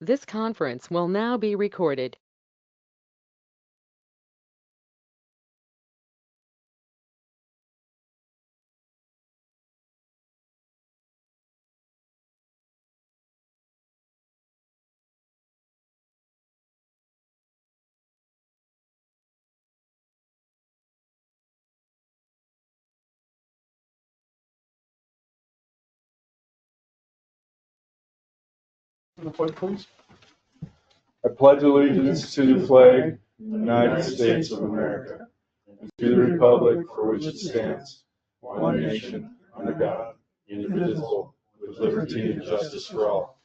This conference will now be recorded. The flag, please. I pledge allegiance to the flag of the United States of America, and to the republic for which it stands, one nation, under God, indivisible, with liberty and justice for all.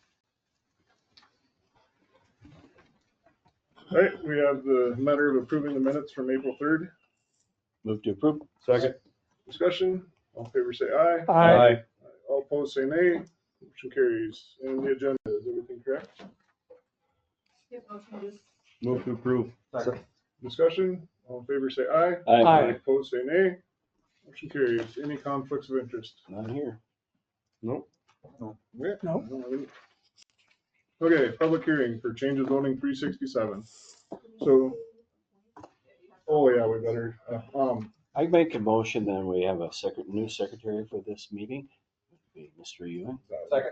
All right, we have the matter of approving the minutes from April 3rd. Move to approve. Second. Discussion. All in favor say aye. Aye. All opposed say nay. Motion carries. And the agenda, is everything correct? Yep, no changes. Move to approve. Discussion. All in favor say aye. Aye. Opposed say nay. Motion carries. Any conflicts of interest? None here. Nope. No. Yeah. No. Okay, public hearing for change of zoning 367. So, oh yeah, we better, I make a motion that we have a new secretary for this meeting. It'd be Mr. Ewing. Second.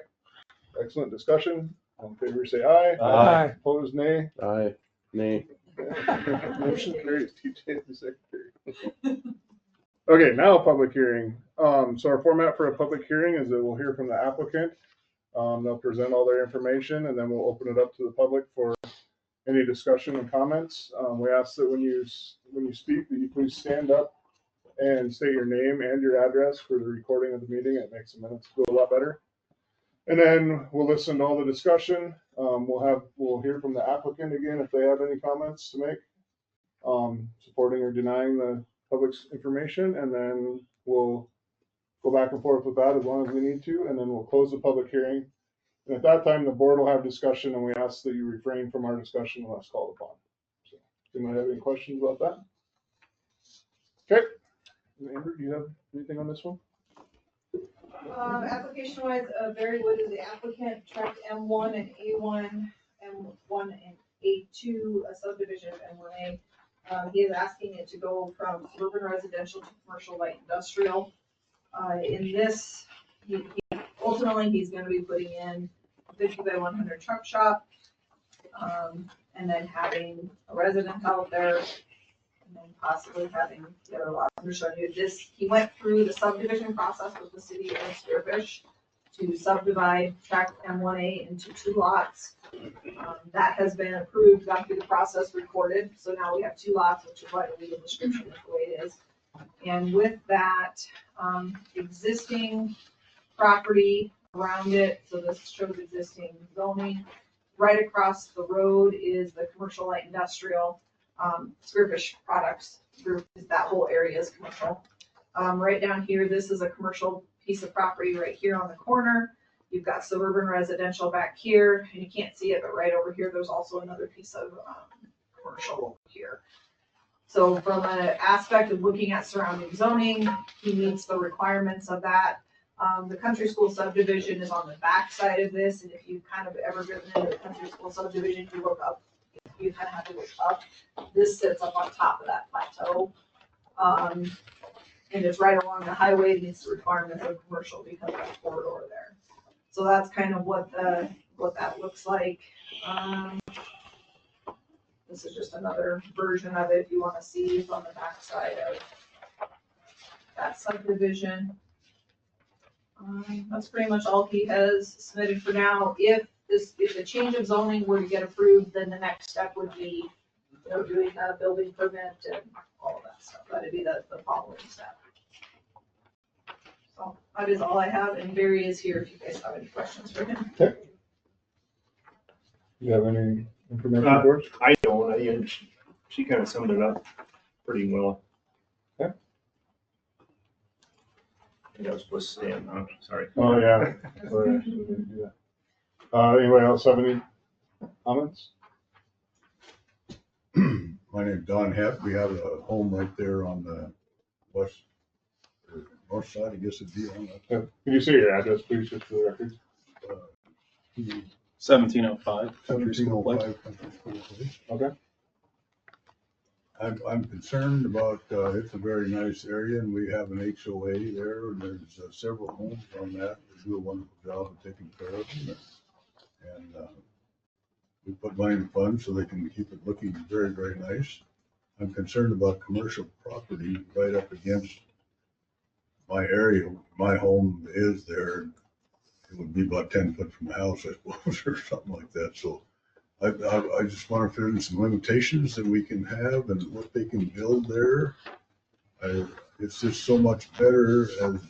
Excellent discussion. All in favor say aye. Aye. Opposed nay. Aye. Nay. Motion carries. TJ is the secretary. Okay, now public hearing. So our format for a public hearing is that we'll hear from the applicant. They'll present all their information and then we'll open it up to the public for any discussion and comments. We ask that when you speak that you please stand up and state your name and your address for the recording of the meeting. It makes the minutes go a lot better. And then we'll listen to all the discussion. We'll hear from the applicant again if they have any comments to make, supporting or denying the public's information, and then we'll go back and forth with that as long as we need to, and then we'll close the public hearing. And at that time, the board will have discussion, and we ask that you refrain from our discussion unless called upon. So, do you have any questions about that? Okay. Amber, do you have anything on this one? Application wise, Barry Wood is the applicant, tract M1 and A1, M1 and A2, a subdivision of M1A. He is asking it to go from suburban residential to commercial light industrial. In this, ultimately, he's gonna be putting in a 50 by 100 truck shop, and then having a resident out there, and then possibly having the other lots. I'm just showing you this. He went through the subdivision process with the city of Spearfish to subdivide tract M1A into 2 lots. That has been approved, gone through the process, recorded. So now we have 2 lots, which is why the legal description is the way it is. And with that, existing property around it, so this shows existing zoning. Right across the road is the commercial light industrial. Spearfish Products Group, that whole area is commercial. Right down here, this is a commercial piece of property right here on the corner. You've got suburban residential back here, and you can't see it, but right over here, there's also another piece of commercial over here. So from an aspect of looking at surrounding zoning, he meets the requirements of that. The country school subdivision is on the back side of this, and if you've kind of ever driven into the country school subdivision, you look up, you kind of have to look up. This sits up on top of that plateau. And it's right along the highway, it meets the requirements of commercial because of that corridor there. So that's kind of what that looks like. This is just another version of it if you want to see from the back side of that subdivision. That's pretty much all he has submitted for now. If the change of zoning were to get approved, then the next step would be, doing a building permit and all of that stuff. That'd be the following step. So that is all I have, and Barry is here if you guys have any questions for him. Okay. You have any information for us? I don't. She kind of summed it up pretty well. Okay. I think I was supposed to stay on, huh? Sorry. Oh, yeah. Sorry, I shouldn't do that. Anybody else have any comments? My name's Don Hepp. We have a home right there on the west, or north side, I guess it'd be on that. Can you say your address, please, just for the record? 2 1705 Country School Place. 1705 Country School Place. Okay. I'm concerned about, it's a very nice area and we have an HOA there and there's several homes on that. They do a wonderful job of taking care of them. And we put money in funds so they can keep it looking very, very nice. I'm concerned about commercial property right up against my area. My home is there. It would be about 10 foot from the house, I suppose, or something like that. So I just wonder if there's some limitations that we can have and what they can build there. It's just so much better, as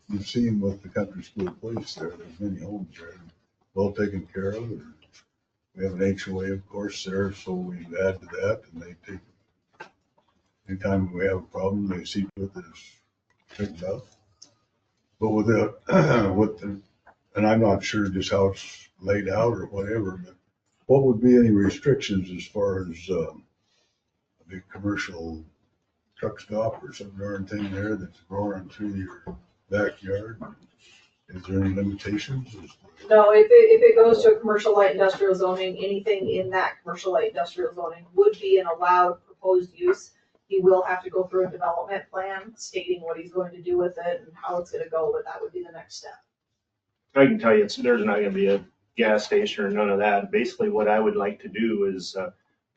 you've seen with the Country School Place there. There's many homes there, well taken care of. And we have an HOA, of course, there, so we add to that, and they take, anytime we have a problem, they see to it that it's straightened out. But with and I'm not sure just how it's laid out or whatever, but what would be any restrictions as far as a big commercial truck stop or some darn thing there that's roaring through your backyard? Is there any limitations? No, if it goes to a commercial light industrial zoning, anything in that commercial light industrial zoning would be an allowed proposed use. He will have to go through a development plan stating what he's going to do with it and how it's gonna go, but that would be the next step. I can tell you, there's not gonna be a gas station or none of that. Basically, what I would like to do is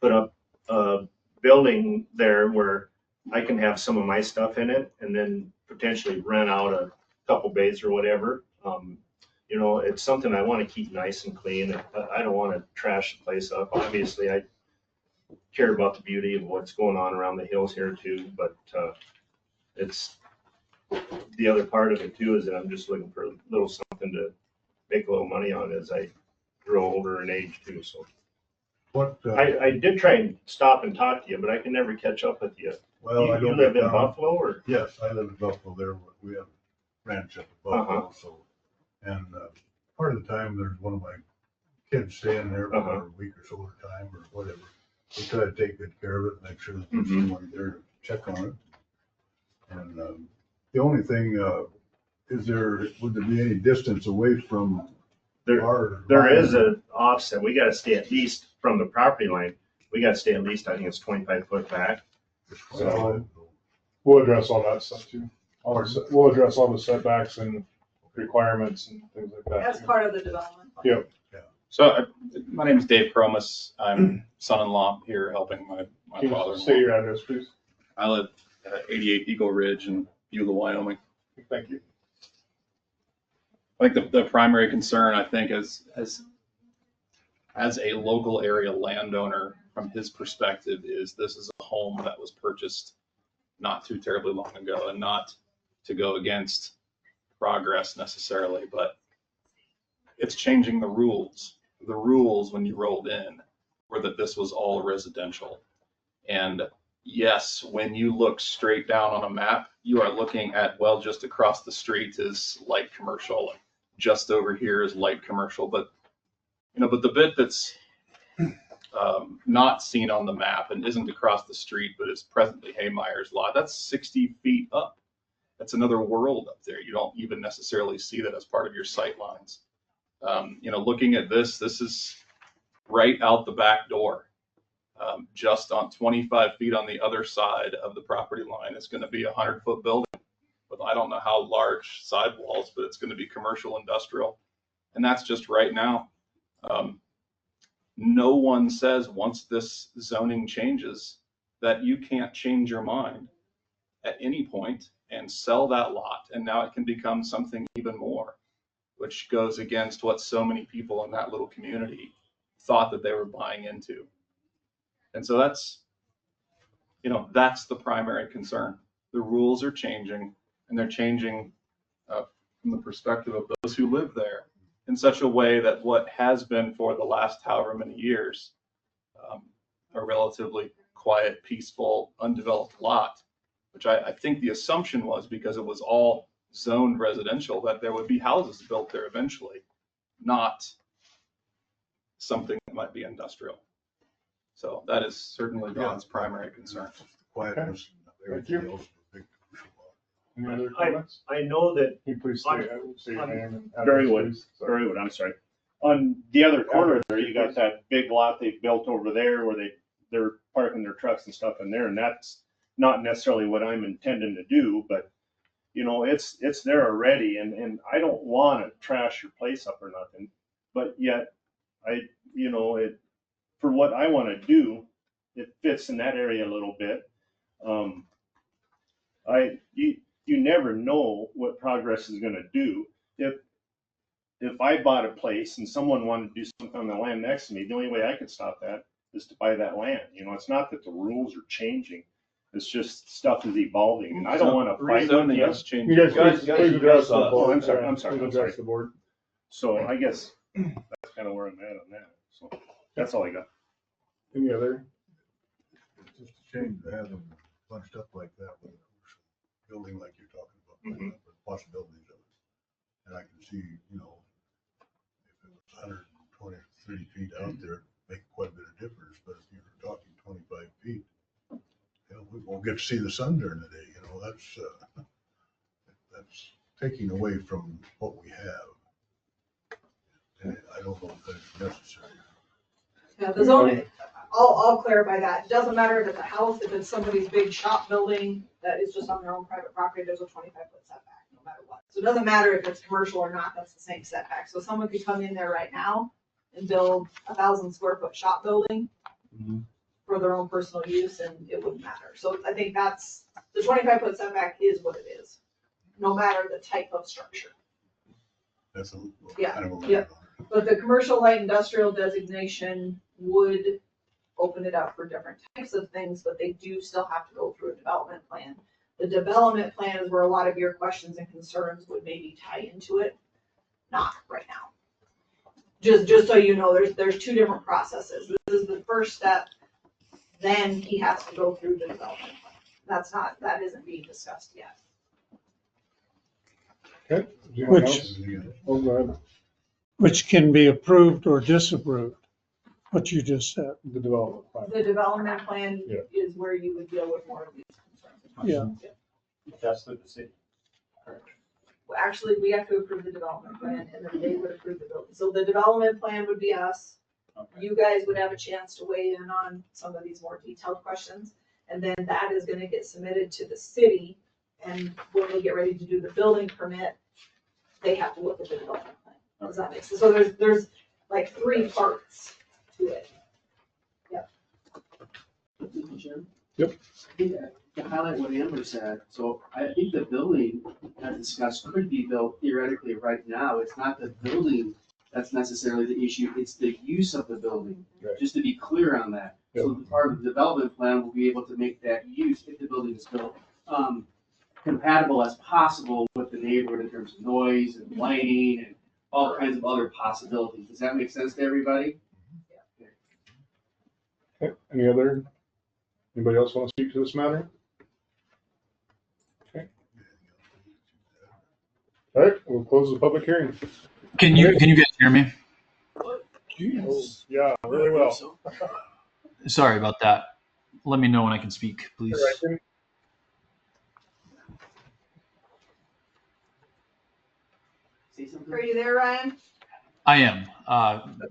put up a building there where I can have some of my stuff in it and then potentially rent out a couple bays or whatever. You know, it's something I want to keep nice and clean. I don't want to trash the place up. Obviously, I care about the beauty of what's going on around the hills here too, but it's the other part of it too is that I'm just looking for a little something to make a little money on as I grow older in age too. So What, I did try and stop and talk to you, but I can never catch up with you. well, I You don't live get in down. Buffalo or? Yes, I live in Buffalo there. We have a ranch up in Buffalo, so, and part of the time, there's one of my kids staying there for a week or so at a time or whatever. We try to take good care of it, make sure that there's someone there to check on it. And the only thing, would there be any distance away from our? There is an offset. We gotta stay at least from the property line. We gotta stay at least, I think it's 25 foot back. So we'll address all that stuff too. We'll address all the setbacks and requirements and things like that. That's part of the development plan. Yep. So my name is Dave Promus. I'm son-in-law here helping my Can you father-in-law. state your address, please? I live at 88 Eagle Ridge in Beulah, Wyoming. Thank you. I think the primary concern, I think, as a local area landowner, from his perspective, is this is a home that was purchased not too terribly long ago, and not to go against progress necessarily, but it's changing the rules. The rules when you rolled in were that this was all residential. And yes, when you look straight down on a map, you are looking at, well, just across the street is light commercial, and just over here is light commercial. But, but the bit that's not seen on the map and isn't across the street, but is presently Haymeyer's lot, that's 60 feet up. That's another world up there. You don't even necessarily see that as part of your sight lines. Looking at this is right out the back door. Just on 25 feet on the other side of the property line is going to be a 100-foot building with I don't know how large sidewalls, but it's going to be commercial industrial. And that's just right now. No one says once this zoning changes that you can't change your mind at any point and sell that lot. And now it can become something even more, which goes against what so many people in that little community thought that they were buying into. And so that's the primary concern. The rules are changing, and they're changing from the perspective of those who live there in such a way that what has been for the last however many years a relatively quiet, peaceful, undeveloped lot, which I think the assumption was because it was all zoned residential that there would be houses built there eventually, not something that might be industrial. So that is certainly Ron's primary concern. Quietness. Thank you. Everything else is a big commercial lot. Any other comments? I know that Can you please say your name and address, Barrywood. please? Sorry. Barrywood, I'm sorry. on the other corner there, you got that big lot they built over there where they're parking their trucks and stuff in there, and that's not necessarily what I'm intending to do, but you know, it's there already, and I don't want to trash your place up or nothing, but yet you know, for what I want to do, it fits in that area a little bit. You never know what progress is going to do. If I bought a place and someone wanted to do something on the land next to me, the only way I could stop that is to buy that land. You know, it's not that the rules are changing. It's just stuff is evolving, and I don't want to fight with Rezoning you. is changing. You guys, please address the board. Oh, I'm sorry. Please address the board. So I guess that's kind of where I'm at on that. So that's all I got. Any other? It's just a shame to have them bunched up like that with a commercial building like you're talking about, Mhm. the possibilities of it. And I can see, you know, if it was 120, 30 feet out there, make quite a bit of difference, but if you're talking 25 feet, you know, we won't get to see the sun during the day, you know, that's taking away from what we have. And I don't know if that's necessary. Yeah, the zoning, I'll clarify that. It doesn't matter if it's a house, if it's somebody's big shop building that is just on their own private property, there's a 25-foot setback, no matter what. So it doesn't matter if it's commercial or not, that's the same setback. So someone could come in there right now and build 1,000-square-foot shop building for their own personal use, and it wouldn't matter. So I think the 25-foot setback is what it is, no matter the type of structure. That's a Yeah, kind of a limit yeah. on it. But the commercial light industrial designation would open it up for different types of things, but they do still have to go through a development plan. The development plan is where a lot of your questions and concerns would maybe tie into it, not right now. Just so you know, there's two different processes. This is the first step, then he has to go through the development plan. That isn't being discussed yet. Okay. Is anyone Which- else? Oh, go ahead. which can be approved or disapproved, what you just said. The development plan. The development plan Yeah. is where you would deal with more of these concerns. Yeah. That's the decision. Well, actually, we have to approve the development plan, and then they would approve the building. So the development plan would be us. You guys would have a chance to weigh in on some of these more detailed questions. And then that is gonna get submitted to the city, and when they get ready to do the building permit, they have to look at the development plan. Does that make sense? So there's like 3 parts to it. Jim? Yep. I think to highlight what Amber said, so I think the building, as discussed, could be built theoretically right now. It's not the building that's necessarily the issue, it's the use of the building. Right. Just to be clear on that. So the part of the development plan will be able to make that use, if the building is built, compatible as possible with the neighborhood in terms of noise and lighting and all kinds of other possibilities. Does that make sense to everybody? Okay. Anybody else want to speak to this matter? Okay. All right, we'll close the public hearing. Can you guys hear me? Oh, yeah, really well. Sorry about that. Let me know when I can speak, please. All right, Say something? Are you there, Ryan? I am.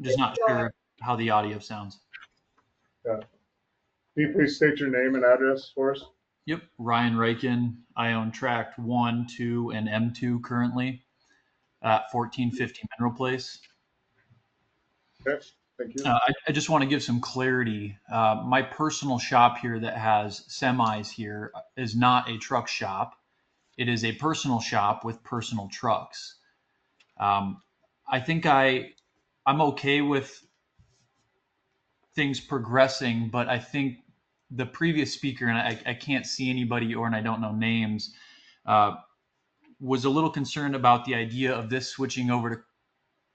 Just not sure how the audio sounds. Can you please state your name and address for us? Yep. Ryan Reichen. I own tract 1, 2, and M2 currently at 1450 Mineral Place. Okay, thank you. I just want to give some clarity. My personal shop here that has semis here is not a truck shop. It is a personal shop with personal trucks. I think I'm okay with things progressing, but I think the previous speaker, and I can't see anybody and I don't know names, was a little concerned about the idea of this switching over to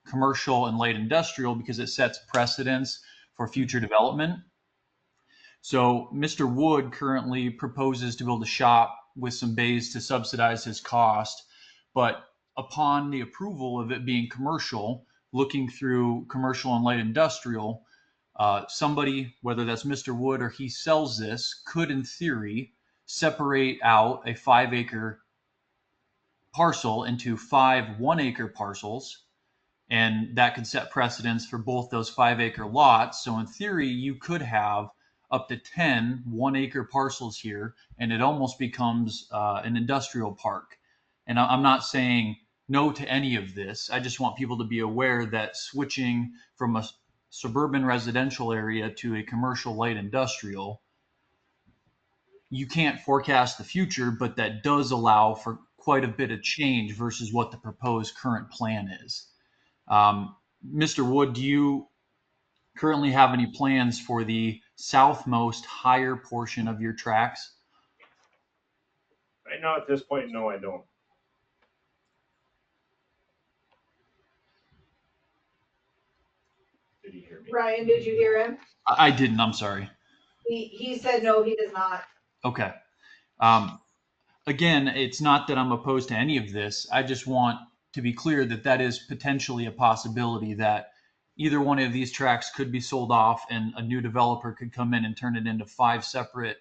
commercial and light industrial because it sets precedents for future development. So Mr. Wood currently proposes to build a shop with some bays to subsidize his cost, but upon the approval of it being commercial, looking through commercial and light industrial, somebody, whether that's Mr. Wood or he sells this, could in theory separate out a 5-acre parcel into 5 1-acre parcels And that could set precedents for both those 5-acre lots. So in theory, you could have up to 10 1-acre parcels here, and it almost becomes an industrial park. And I'm not saying no to any of this. I just want people to be aware that switching from a suburban residential area to a commercial light industrial, you can't forecast the future, but that does allow for quite a bit of change versus what the proposed current plan is. Mr. Wood, do you currently have any plans for the southmost higher portion of your tracks? Right now, at this point, no, I don't. Did he hear me? Ryan, did you hear him? I didn't, I'm sorry. He said no, he does not. Okay. Again, it's not that I'm opposed to any of this. I just want to be clear that that is potentially a possibility, that either one of these tracks could be sold off and a new developer could come in and turn it into 5 separate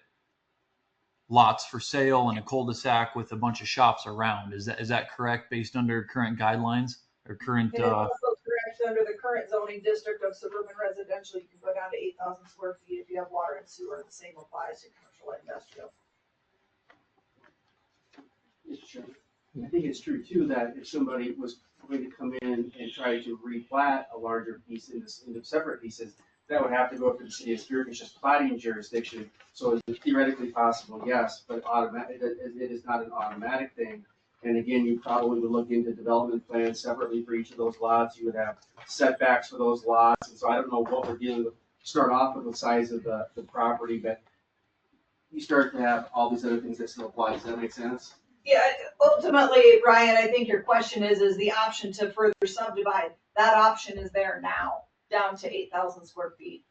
lots for sale and a cul-de-sac with a bunch of shops around. Is that correct based under current guidelines or current? And it's also correct under the current zoning district of suburban residential, you can go down to 8,000 square feet if you have water and sewer. The same applies to commercial and industrial. It's true. I think it's true too that if somebody was going to come in and try to replat a larger piece into separate pieces, that would have to go through the city of Spearfish's platting jurisdiction. So is it theoretically possible? Yes, but it is not an automatic thing. And again, you probably would look into development plans separately for each of those lots. You would have setbacks for those lots. And so I don't know what we're dealing with. Start off with the size of the property, but you start to have all these other things that still apply. Does that make sense? Yeah, ultimately, Ryan, I think your question is the option to further subdivide. That option is there now, down to 8,000 square feet.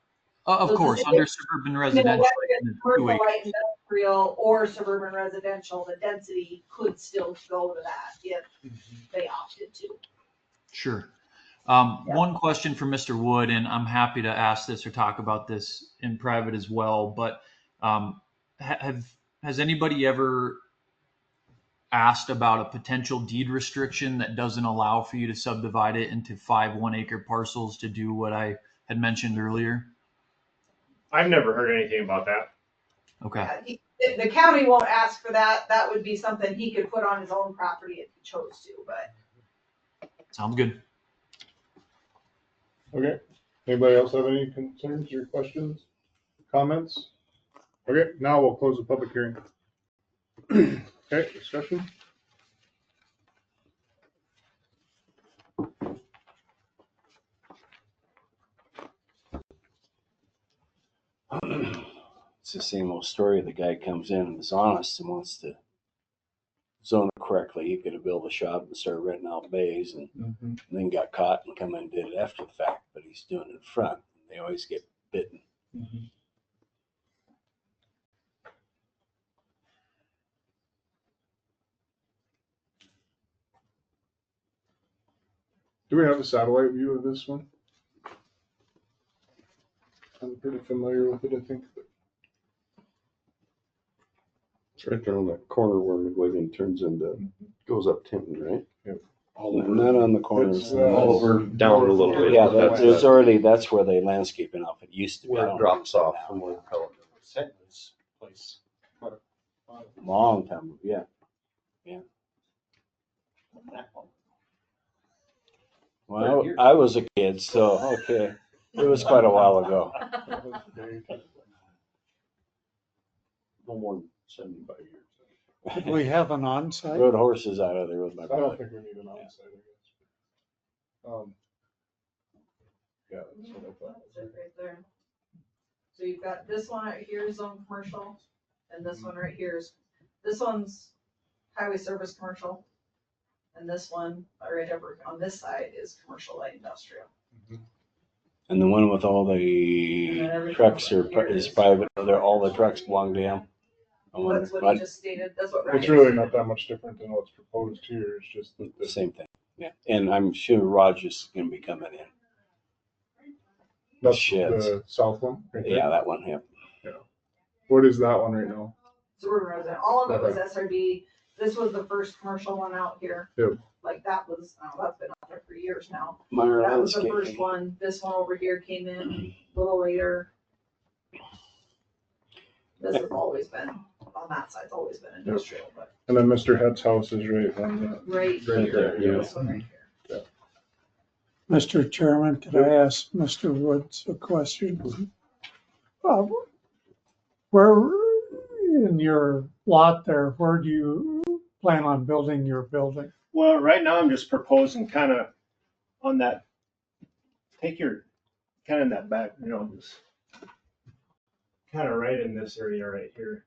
Of So course, it's- under suburban residential. Whether it's commercial, light industrial, or suburban residential, the density could still go to that if they opted to. Sure. One question for Mr. Wood, and I'm happy to ask this or talk about this in private as well, but has anybody ever asked about a potential deed restriction that doesn't allow for you to subdivide it into 5 1-acre parcels to do what I had mentioned earlier? I've never heard anything about that. Okay. The county won't ask for that. That would be something he could put on his own property if he chose to, but. Sounds good. Okay, anybody else have any concerns or questions, comments? Okay, now we'll close the public hearing. Okay, discussion? It's the same old story. The guy comes in and is honest and wants to zone it correctly. He could have built a shop and started renting out bays and then got caught and come in and did it after the fact, but he's doing it in front. They always get bitten. Do we have a satellite view of this one? I'm pretty familiar with it, I think. It's right there on that corner where McGuigan turns into, goes up Tinton, right? Yep. Not on the corners. It's, Oliver down a little bit. Yeah, but there's already, that's where they landscaping off. It used to be. I where don't it know drops off now. from where the pellet set this place. Long time, yeah. Well, I was a kid, so, okay. It was quite a while ago. No more than 75 years. Could we have an on-site? Rode horses out of there with my I don't brother. think we need an onsite, I guess. Yeah, that's what I thought. Right there. So you've got this one right here is zone commercial, and this one right here is, this one's highway service commercial. And this one, right over on this side, is commercial light industrial. And the one with all And then the everything trucks over here is private. All the trucks belong to him. That's what he just stated, that's what. It's Ryan really said. not that much different than what's proposed here, it's just The the same thing. Yeah. And I'm sure Roger's gonna be coming in. that's sheds. the south one. Right there. Yeah, that one, yeah. What is that one right now? Suburban resident, all of it was SRD, this was the first commercial one out here. Yep. Like that was, oh, that's been out there there for years now. Meyer That was the Landscaping. first one. This one over here came in a little later. This has always been, on that side, it's always been industrial, but And then Mr. Head's house is right on the, right Right here, there, yeah. this one right here. Mr. Chairman, could I ask Mr. Woods a question? Where, in your lot there, where do you plan on building your building? Well, right now I'm just proposing kind of on that, take your, kind of in that back, just kind of right in this area right here.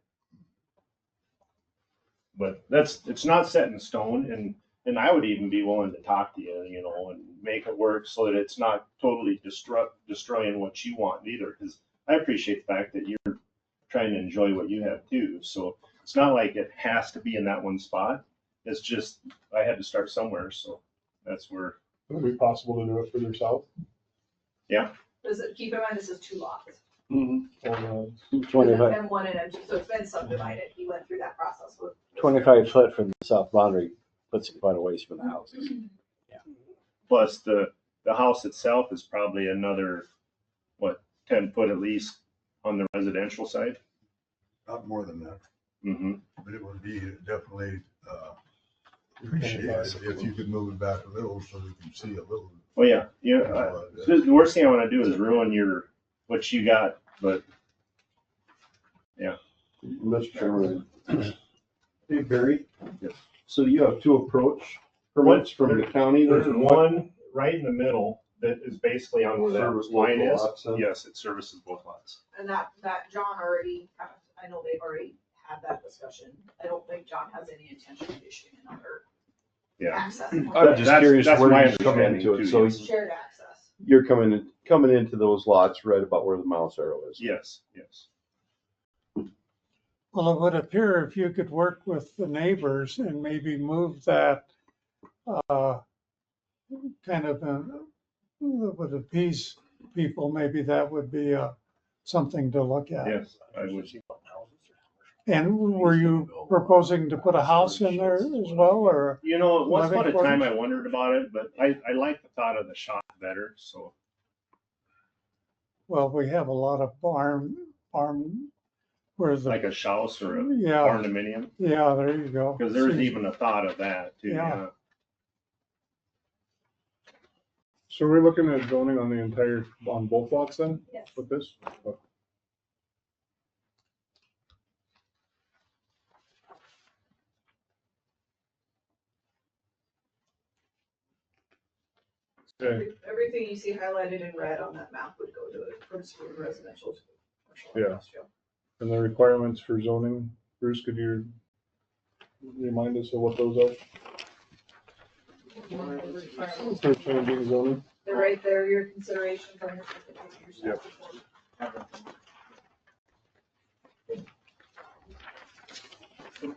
But it's not set in stone, and I would even be willing to talk to you, and make it work so that it's not totally destroying what you want either, because I appreciate the fact that you're trying to enjoy what you have too. So it's not like it has to be in that one spot. It's just, I had to start somewhere, so that's where. would it be possible to do it further south? Keep in mind, this is 2 lots. Or, 25, M1 and M2, so it's been subdivided. He went through that process with. 25 foot from the south boundary puts it quite a ways from the houses. Plus the house itself is probably another, 10 foot at least on the residential side. Not more than that, Mm-hmm. but it would be definitely appreciated if you could move it back a little so we can see a little. Oh, yeah, the worst thing I want to do is ruin what you got, but Mr. Chairman. Hey, Barry. So you have 2 approach permits from the county? there's one right in the middle that is basically on where that Service line both is. lots, then? Yes, it services both lots. And that John already I know they've already had that discussion. I don't think John has any intention of issuing another Yeah. access. I'm just That's- curious that's where my you come understanding into it. too, So yes. Shared access. you're coming into those lots right about where the mouse arrow is. Yes. Well, it would appear if you could work with the neighbors and maybe move that, kind of, would appease people, maybe that would be, something to look at. Yes, I would. And were you proposing to put a house in there as well, or? Once upon a Living time quarters? I wondered about it, but I like the thought of the shop better, so. Well, we have a lot of farm where Like the, a house or a yeah, barndominium, yeah, there you go. because there's even a thought of that too, Yeah. yeah. so we're looking at zoning on both lots then, Yes. with this? Okay, Everything you see highlighted in red on that map would go to residential to commercial Yeah. industrial. and the requirements for zoning, Bruce, could you remind us of what those are? For changing zoning? They're right there, your considerations on your. Yep.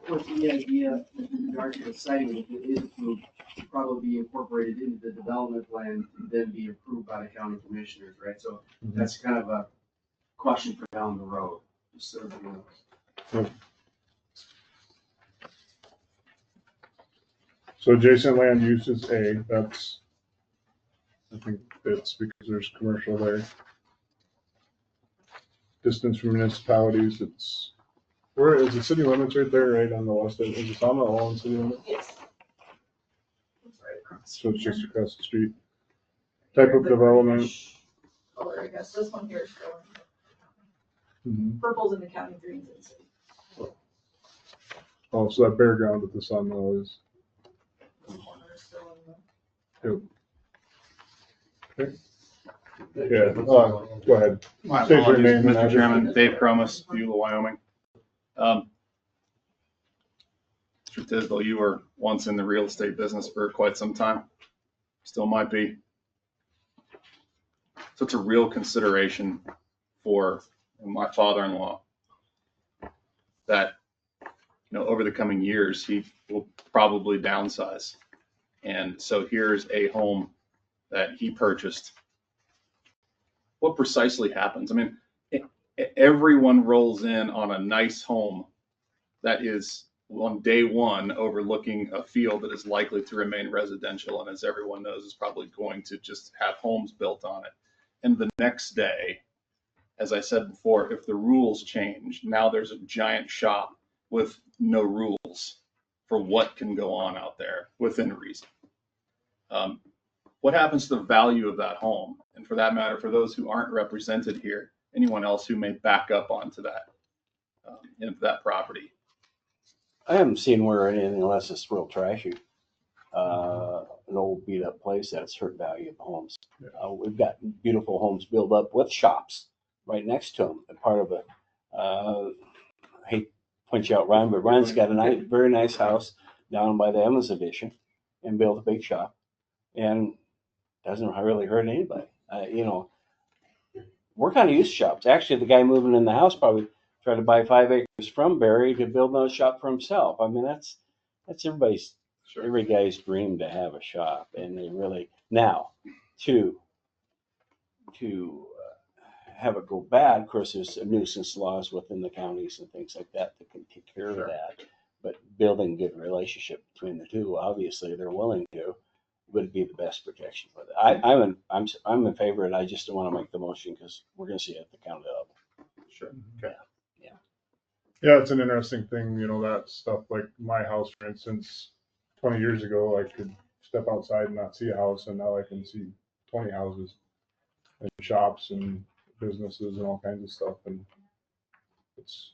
With the idea, the architect citing if it is approved, to probably be incorporated into the development plan and then be approved by the county commissioners, right? So that's kind of a question for down the road, just so everyone knows. So adjacent land use is A, that's, I think it's because there's commercial there. Distance from municipalities, it's, where is the city limits right there, right on the west end, is it on the all in city limit? Yes. It's right across. So it's just across the street. Type of development. Color, I guess, this one here is showing, Mhm. purple's in the county, green's in the city. Oh, so that bare ground with the sun though is, This corner is still in the. yeah, go ahead. My State your apologies, name and Mr. address. Chairman. Dave Cromus, Beulah, Wyoming. Mr. Tisdale, you were once in the real estate business for quite some time. Still might be. So it's a real consideration for my father-in-law that, over the coming years, he will probably downsize. And so here's a home that he purchased. What precisely happens? I mean, everyone rolls in on a nice home that is on day one overlooking a field that is likely to remain residential and, as everyone knows, is probably going to just have homes built on it. And the next day, as I said before, if the rules change, now there's a giant shop with no rules for what can go on out there within reason. What happens to the value of that home? And for that matter, for those who aren't represented here, anyone else who may back up onto that, into that property. I haven't seen where anything unless it's real trashy. An old beat up place that's hurt value of homes. We've got beautiful homes built up with shops right next to them. And part of a, I hate to point you out, Ryan, but Ryan's got a nice, very nice house down by the Evans Edition and built a big shop and doesn't really hurt anybody. You know, we're kind of used to shops. Actually, the guy moving in the house probably tried to buy 5 acres from Barry to build another shop for himself. I mean, that's everybody's, every guy's dream to have a shop, and they really now to have it go bad. Of course, there's nuisance laws within the counties and things like that that can take care of that. But building good relationship between the two, obviously, they're willing to, would be the best protection for that. I'm in favor, and I just don't want to make the motion because we're going to see it at the county level. Sure. Okay. Yeah, it's an interesting thing, you know, that stuff like my house, for instance, 20 years ago, I could step outside and not see a house, and now I can see 20 houses and shops and businesses and all kinds of stuff. And it's,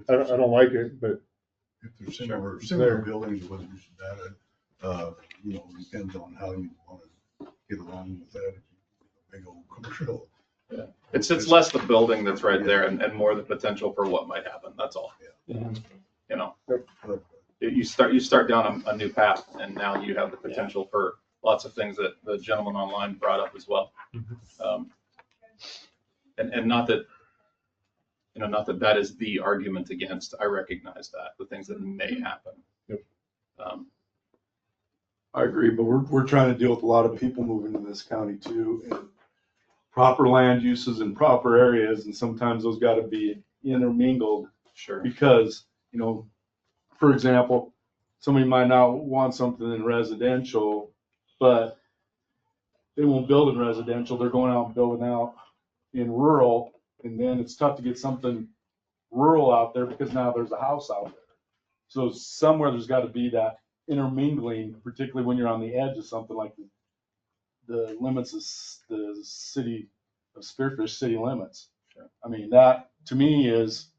I don't like it, but If there's similar buildings, whether it's that, you know, depends on how you want to get along with that. Big old commercial. Yeah. It's less the building that's right there and more the potential for what might happen. That's all. Yeah. You know, you start down a new path, and now you have the potential for lots of things that the gentleman online brought up as well. And not that, you know, not that that is the argument against. I recognize that the things that may happen. Yep. I agree, but we're trying to deal with a lot of people moving to this county too, and proper land uses in proper areas, and sometimes those got to be intermingled. Sure. Because, you know, for example, somebody might not want something in residential, but they won't build in residential. They're going out and building out in rural, and then it's tough to get something rural out there because now there's a house out there. So somewhere there's got to be that intermingling, particularly when you're on the edge of something like the limits of the city of Spearfish city limits. Sure. I mean, that to me is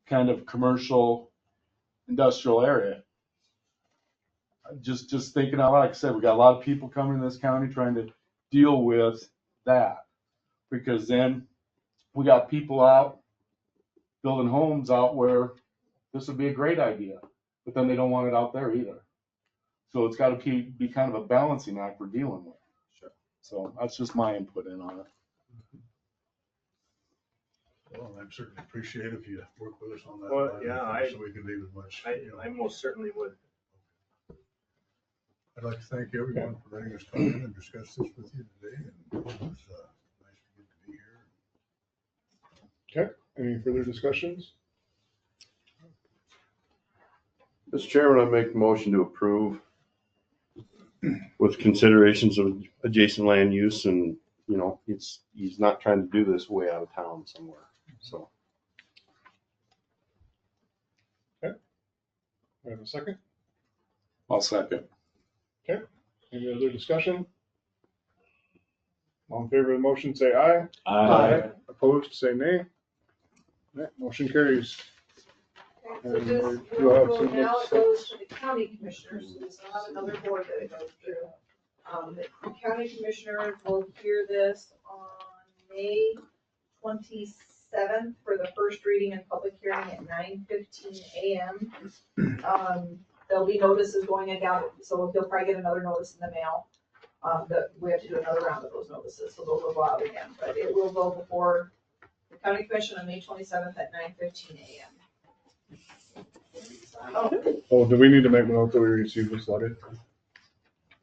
kind of commercial industrial area. Just thinking out loud, like I said, we got a lot of people coming to this county trying to deal with that, because then we got people out building homes out where this would be a great idea, but then they don't want it out there either. So it's got to be kind of a balancing act we're dealing with. Sure. So that's just my input in on it. Well, I'd certainly appreciate if you work with us on that. Well, yeah, so we can leave as much. I most certainly would. I'd like to thank everyone for letting us come in and discuss this with you today, and it was nice to get to be here. okay. Any further discussions? Mr. Chairman, I make the motion to approve with considerations of adjacent land use, and, you know, he's not trying to do this way out of town somewhere, so. Okay. We have a second? I'll second. Okay. Any other discussion? All in favor of the motion, say aye. Aye. Opposed, say nay. Okay, motion carries. Okay, so this, You'll have now some it next- goes to the county commissioners, so it's not another board that it goes through. The county commissioners will hear this on May 27th for the first reading and public hearing at 9:15 a.m. There'll be notices going out, so you'll probably get another notice in the mail. That we have to do another round of those notices, so those will go out again, but it will go before the county commission on May 27th at 9:15 a.m. Oh, do we need to make a note that we received this letter?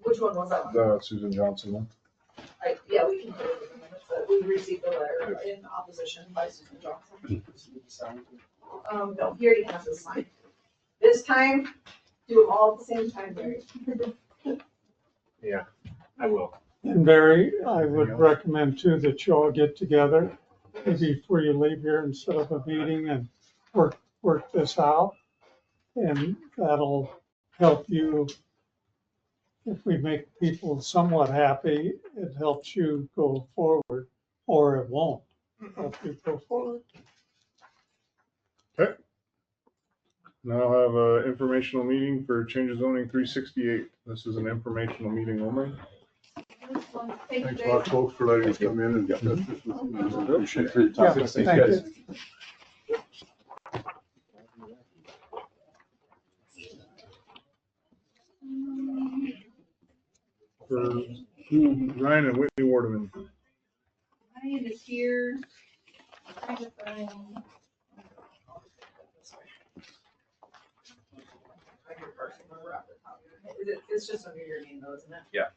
Which one was that one? The Susan Johnson one? Yeah, we can put it in the minutes that but we received a letter in opposition by Susan Johnson. No, he already has his sign. This time, do them all at the same time, Barry. Yeah, I will. And Barry, I would recommend too that you all get together, maybe before you leave here and set up a meeting and work this out. And that'll help you. If we make people somewhat happy, it helps you go forward, or it won't help you go forward. Now I'll have an informational meeting for change of zoning 368. This is an informational meeting only. Thank Thanks you, a lot, Dave. folks, for letting us come in and discuss this with you. Appreciate it for your time. Yeah, Thanks, thank guys. you. For Ryan and Whitney Wardeman. Ryan is here. Trying to find- It's just under your name though, isn't it? Yeah.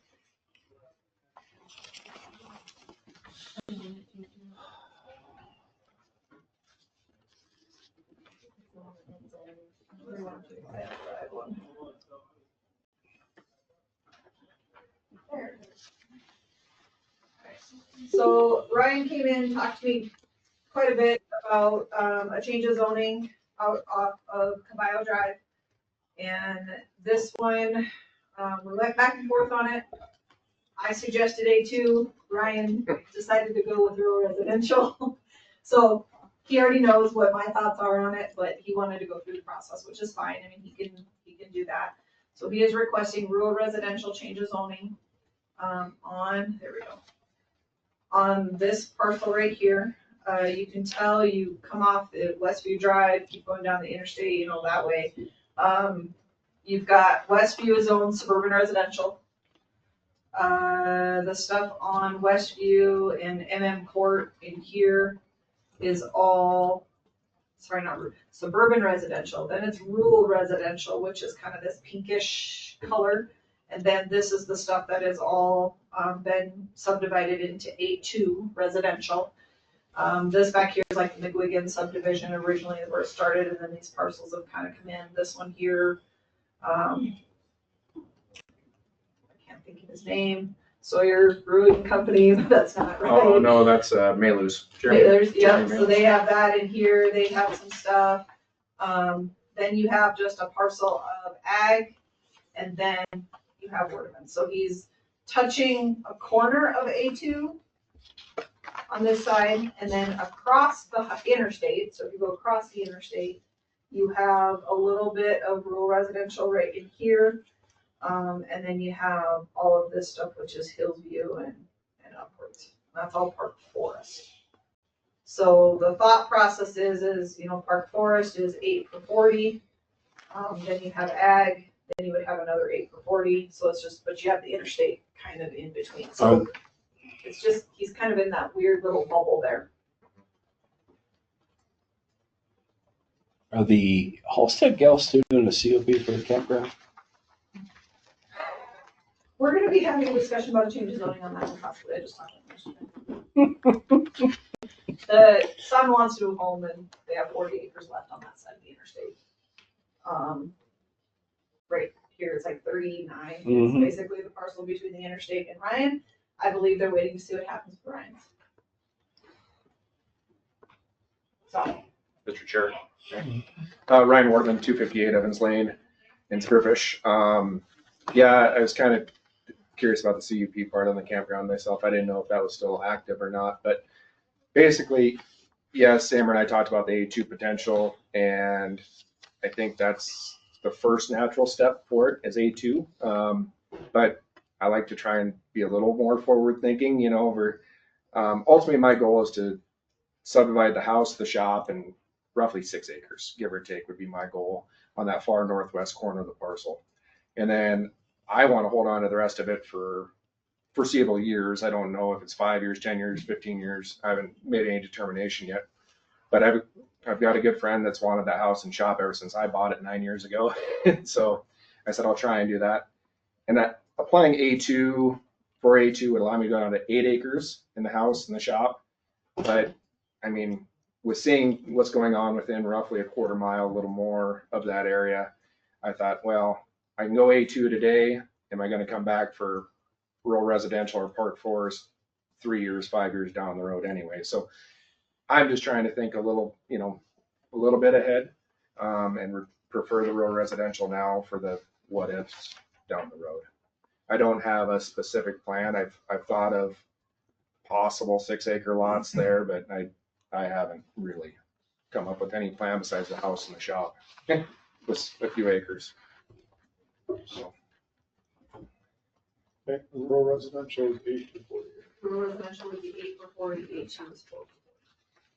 So Ryan came in, talked to me quite a bit about a change of zoning out off of Caballo Drive. And this one, we went back and forth on it. I suggested A2, Ryan decided to go with rural residential. So he already knows what my thoughts are on it, but he wanted to go through the process, which is fine. I mean, he can do that. So he is requesting rural residential change of zoning there we go. On this parcel right here, you can tell you come off the Westview Drive, keep going down the interstate, that way. You've got Westview is owned suburban residential. The stuff on Westview and MM Court in here is all, suburban residential. Then it's rural residential, which is kind of this pinkish color. And then this is the stuff that is all been subdivided into A2 residential. This back here is like the McGuigan subdivision originally where it started, and then these parcels have kind of come in. This one here, I can't think of his name, Sawyer Brewing Company, but that's not right. Oh, no, that's Maylus. So they have that in here, they have some stuff. Then you have just a parcel of ag, and then you have Wardeman. So he's touching a corner of A2 on this side, and then across the interstate, so if you go across the interstate, you have a little bit of rural residential right in here. And then you have all of this stuff, which is Hillsview and upwards. That's all Park Forest. So the thought process is, Park Forest is 8 for 40. Then you have ag, then you would have another 8 for 40. So it's just, but you have the interstate kind of in between. So it's just, he's kind of in that weird little bubble there. Are the Halstead gals still doing a COP for the campground? We're gonna be having a discussion about a change of zoning on that one possibly. I just talked to them. The son wants to do a home and they have 40 acres left on that side of the interstate. Right here, it's like 39. It's basically the parcel between the interstate and Ryan. I believe they're waiting to see what happens with Ryan's. So. Mr. Chair. Ryan Wortman, 258 Evans Lane in Spearfish. Yeah, I was kind of curious about the CUP part on the campground myself. I didn't know if that was still active or not, but basically, yes, Amber and I talked about the A2 potential, and I think that's the first natural step for it is A2. But I like to try and be a little more forward thinking, ultimately my goal is to subdivide the house, the shop, and roughly 6 acres, give or take, would be my goal on that far northwest corner of the parcel. And then I want to hold on to the rest of it for foreseeable years. I don't know if it's 5 years, 10 years, 15 years. I haven't made any determination yet. But I've got a good friend that's wanted that house and shop ever since I bought it 9 years ago. So I said, I'll try and do that. And that applying A2 for A2 would allow me to go down to 8 acres in the house and the shop. But I mean, with seeing what's going on within roughly a quarter mile, a little more of that area, I thought, well, I can go A2 today. Am I going to come back for rural residential or park forest 3 years, 5 years down the road anyway? So I'm just trying to think a little, a little bit ahead, and prefer the rural residential now for the what ifs down the road. I don't have a specific plan. I've thought of possible 6-acre lots there, but I haven't really come up with any plan besides the house and the shop with a few acres. So. Okay, rural residential is 8 to 40. Rural residential would be 8 for 40, A2 is 4 for 40.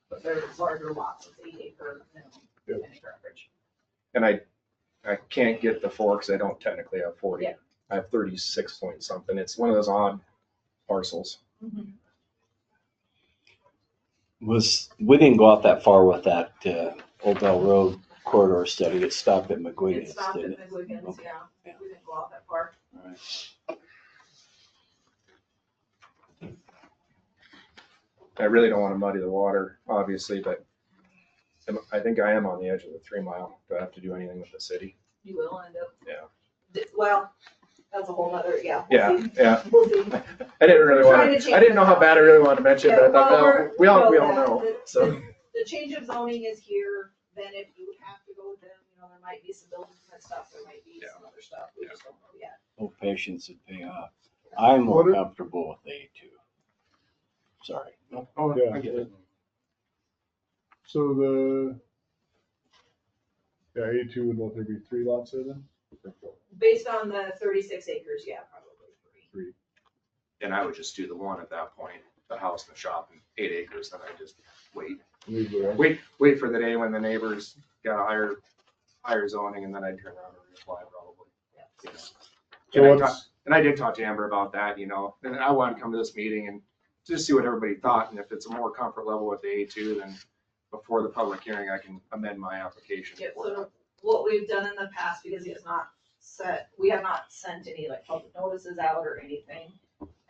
But there's larger lots, it's 8 acre minimum, 10 acre average. And I can't get the 4 because I don't technically have 40. Yeah. I have 36 point something. It's one of those odd parcels. We didn't go out that far with that Old Bell Road corridor study. It stopped at It McGuigan's, stopped didn't at it? McGuigan's, Okay. yeah. We didn't go out that far. All right. I really don't want to muddy the water, obviously, but I think I am on the edge of the 3 mile. Do I have to do anything with the city? You will end up. Yeah. Well, that's a whole nother, yeah. Yeah. We'll see. I didn't really We're want trying to to. change I didn't know how that. bad I really wanted to mention, Yeah, but I thought, well, no, we all know. that. So The change of zoning is here, then if you have to go with them, there might be some building permit stuff, there might be some other stuff, we just don't know yet. Oh, patience would pay off. I'm more What comfortable with A2. Sorry. oh, Yeah. I get it. So A2 would let there be 3 lots there then? Based on the 36 acres, yeah, probably 3. And I would just do the one at that point, the house and the shop and 8 acres, then I just wait. Leave the rest. Wait for the day when the neighbors got a higher zoning, and then I'd turn around and reapply probably. You know. So And I did talk to Amber about that, and I wanted to come to this meeting and just see what everybody thought, and if it's a more comfort level with the A2, then before the public hearing, I can amend my application. Yeah, so what we've done in the past, because we have not sent any like public notices out or anything.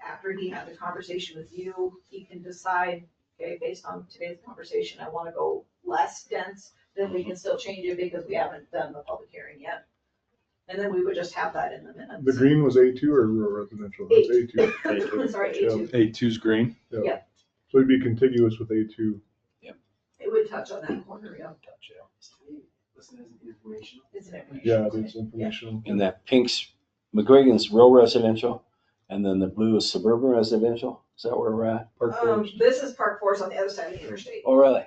After he had the conversation with you, he can decide, okay, based on today's conversation, I wanna go less dense, then we can still change it because we haven't done the public hearing yet. And then we would just have that in the minutes. The green was A2 or rural residential? That's A2. Sorry, A2. A2's green. So it'd be contiguous with A2. It would touch on that corner, yeah. Listen as information. It's an information. Yeah, it's informational. And that pink's McGuigan's rural residential, and then the blue is suburban residential. Is that where we're at? Park Forest. This is Park Forest on the other side of the interstate. Oh, really?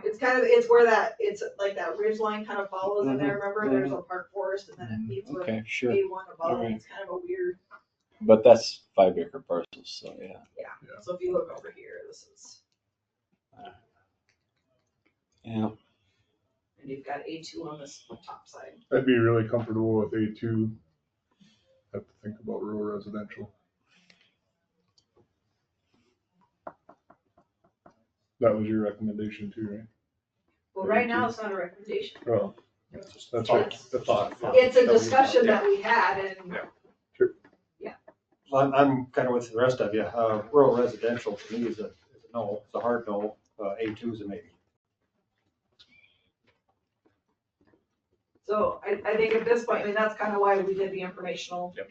It's where it's like that ridge line kind of follows in there, remember? There's a Park Forest and then it meets with Okay, sure. A1 above, Alright. it's kind of a weird, But that's 5-acre parcels, so yeah. so if you look over here, this is, Yeah. and you've got A2 on this top side. I'd be really comfortable with A2. Have to think about rural residential. That was your recommendation too, right? Well, right now, it's not a recommendation. Oh, that's right. The thought. It's a discussion that we had and I'm kind of with the rest of you. Rural residential to me is a no, it's a hard no. A2 is a maybe. so I think at this point, I mean, that's kind of why we did the informational. Yep.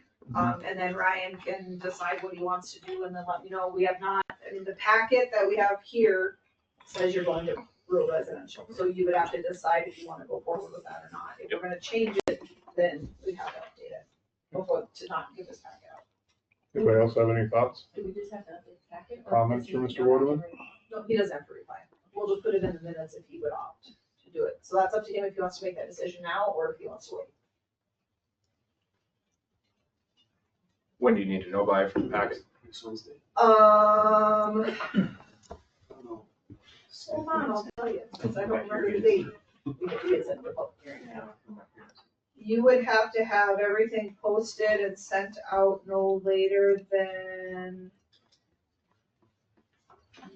And then Ryan can decide what he wants to do and then let me know. We have not, I mean, the packet that we have here says you're going to rural residential. So you would have to decide if you want to go forward with that or not. If we're gonna change it, then we have to update it. Before, to not give this packet out. Anybody else have any thoughts? Do we just have to update the packet? or Comments does he for Mr. not have to Waterman? re- No, he doesn't have to reply. We'll just put it in the minutes if he would opt to do it. So that's up to him if he wants to make that decision now or if he wants to wait. When do you need to know by for the packet? Next Wednesday. Hold Oh, no. on, I'll tell you, since I don't remember the date. Because he is in the public hearing now. You would have to have everything posted and sent out no later than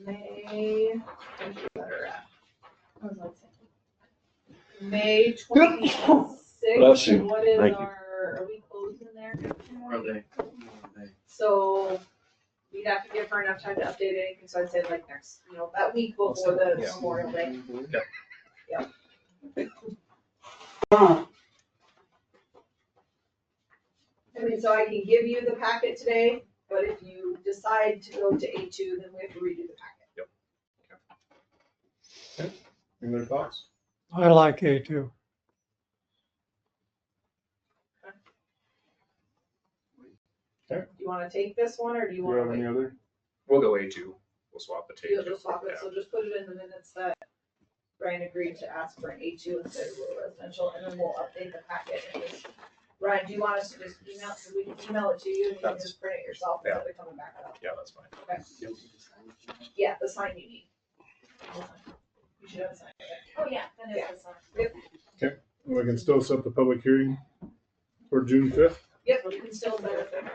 May, where's your letter at? I was like saying, May Bless 26th, you. and what is Thank you. are we closing there? Are they? So we'd have to give her enough time to update it, so I'd say like next, that week before the Yeah. Memorial Day. Yep. I mean, so I can give you the packet today, but if you decide to go to A2, then we have to redo the packet. Any other thoughts? I like A2. Do you wanna take this one, or do you Do you wanna have any wait? other? We'll go A2. We'll swap the tape. You'll just swap it, so just put it in the minutes that Brian agreed to ask for an A2 instead of rural residential, and then we'll update the packet. And just, Brian, do you want us to just email, so we can email it to you, and you can just print it yourself instead of coming back up? Yeah, that's fine. Okay. Yeah, the sign you need. You should have a sign. Oh, yeah, then it's the sign. We can still set the public hearing for June 5th. Yep, you can still set it there.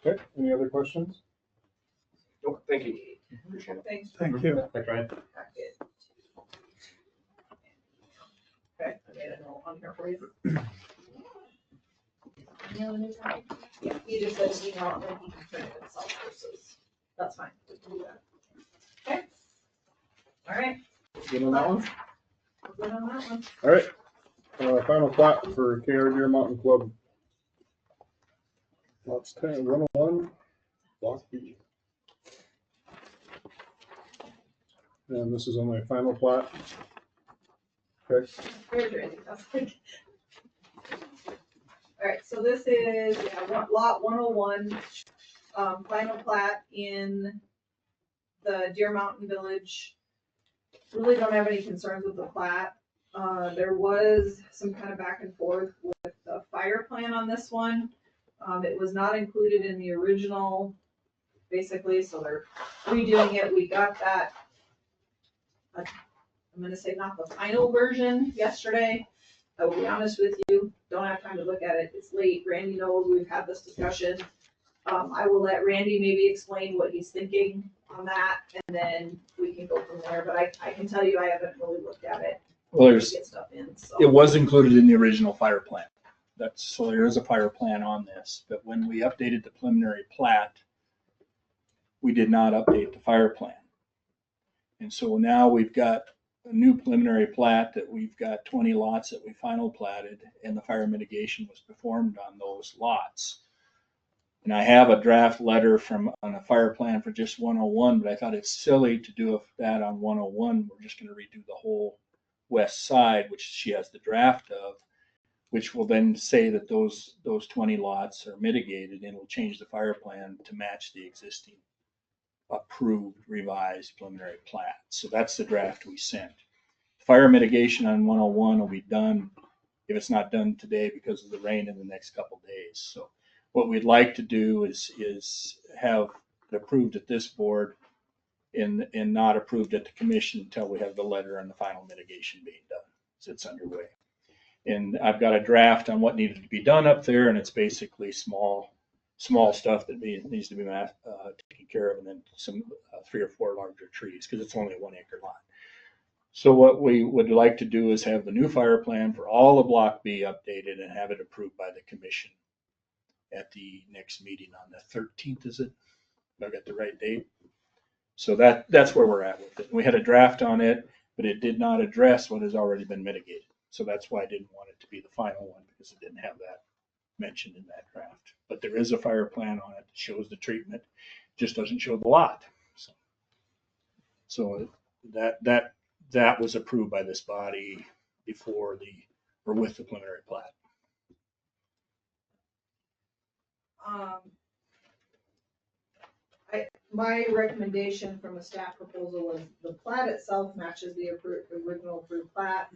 Okay, any other questions? Nope, thank you. Appreciate it. Thanks. Thank you. Thanks, Ryan. Packet. Okay, I made a note on here for you. Yeah, he just said email it, then he can print it himself versus, that's fine, we can do that. Okay. All right, Good on that one? we're good on that one. All right. Final plat for KR Deer Mountain Club. Lots 101, block B. And this is only a final plat. Okay, Very crazy, that's like. All right, so this is, lot 101, final plat in the Deer Mountain Village. Really don't have any concerns with the plat. There was some kind of back and forth with the fire plan on this one. It was not included in the original, basically, so they're redoing it. We got that, I'm gonna say not the final version yesterday. I will be honest with you, don't have time to look at it. It's late. Randy knows we've had this discussion. I will let Randy maybe explain what he's thinking on that, and then we can go from there. But I can tell you, I haven't really looked at it. Well, to get stuff in, so. it was included in the original fire plan. So there is a fire plan on this, but when we updated the preliminary plat, we did not update the fire plan. And so now we've got a new preliminary plat that we've got 20 lots that we final platted, and the fire mitigation was performed on those lots. And I have a draft letter on a fire plan for just 101, but I thought it's silly to do that on 101. We're just going to redo the whole west side, which she has the draft of, which will then say that those 20 lots are mitigated, and it'll change the fire plan to match the existing approved revised preliminary plat. So that's the draft we sent. Fire mitigation on 101 will be done, if it's not done today because of the rain, in the next couple days. So what we'd like to do is have it approved at this board and not approved at the commission until we have the letter and the final mitigation being done. So it's underway. And I've got a draft on what needed to be done up there, and it's basically small stuff that needs to be taken care of, and then some 3 or 4 larger trees, because it's only a 1 acre lot. So what we would like to do is have the new fire plan for all of Block B updated and have it approved by the commission at the next meeting on the 13th, is it? Have I got the right date? So that's where we're at with it. We had a draft on it, but it did not address what has already been mitigated. So that's why I didn't want it to be the final one, because it didn't have that mentioned in that draft. But there is a fire plan on it that shows the treatment, just doesn't show the lot. So that was approved by this body before with the preliminary plat. My recommendation from a staff proposal was the plat itself matches the original approved plat.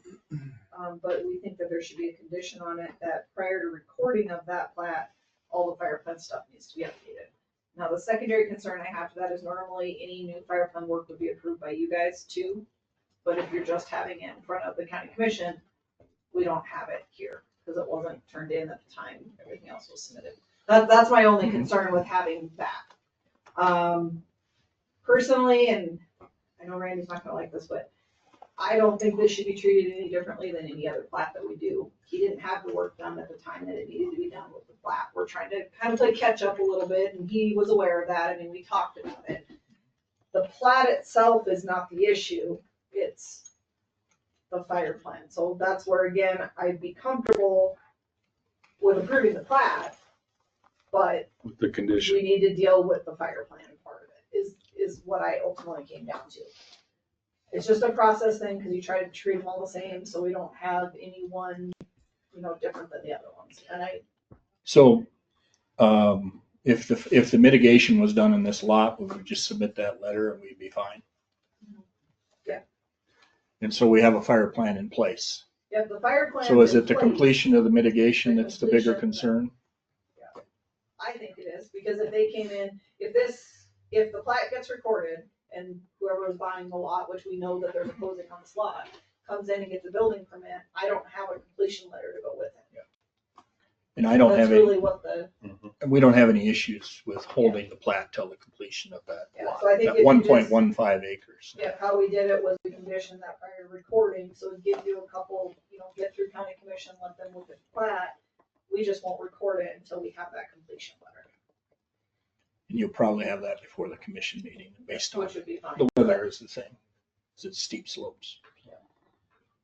But we think that there should be a condition on it that prior to recording of that plat, all the fire plan stuff needs to be updated. Now, the secondary concern I have to that is normally any new fire plan work would be approved by you guys too. But if you're just having it in front of the county commission, we don't have it here because it wasn't turned in at the time everything else was submitted. That's my only concern with having that. Personally, and I know Randy's not gonna like this, but I don't think this should be treated any differently than any other plat that we do. He didn't have the work done at the time that it needed to be done with the plat. We're trying to kind of play catch up a little bit, and he was aware of that. I mean, we talked about it. The plat itself is not the issue, it's the fire plan. So that's where, again, I'd be comfortable with approving the plat, but With the condition. we need to deal with the fire plan part of it, is what I ultimately came down to. It's just a process thing, because you try to treat them all the same, so we don't have any one, different than the other ones. And So, if the mitigation was done in this lot, we would just submit that letter and we'd be fine. Yeah. And so we have a fire plan in place. if the fire plan. So is it the in place, completion of the mitigation that's the bigger completion. concern? I think it is, because if they came in, if the plat gets recorded and whoever is buying the lot, which we know that there's a closing on this lot, comes in and gets a building permit, I don't have a completion letter to go with it. And I don't That's have really any, what the, we don't have any issues with holding the plat till the completion of that Yeah, lot, so I think that if you just- 1.15 acres. yeah, how we did it was we conditioned that prior to recording, so it gives you a couple, get through county commission, let them look at the plat. We just won't record it until we have that completion letter, And you'll probably have that before the commission meeting based on which would be fine. the weather is the same. It's steep slopes.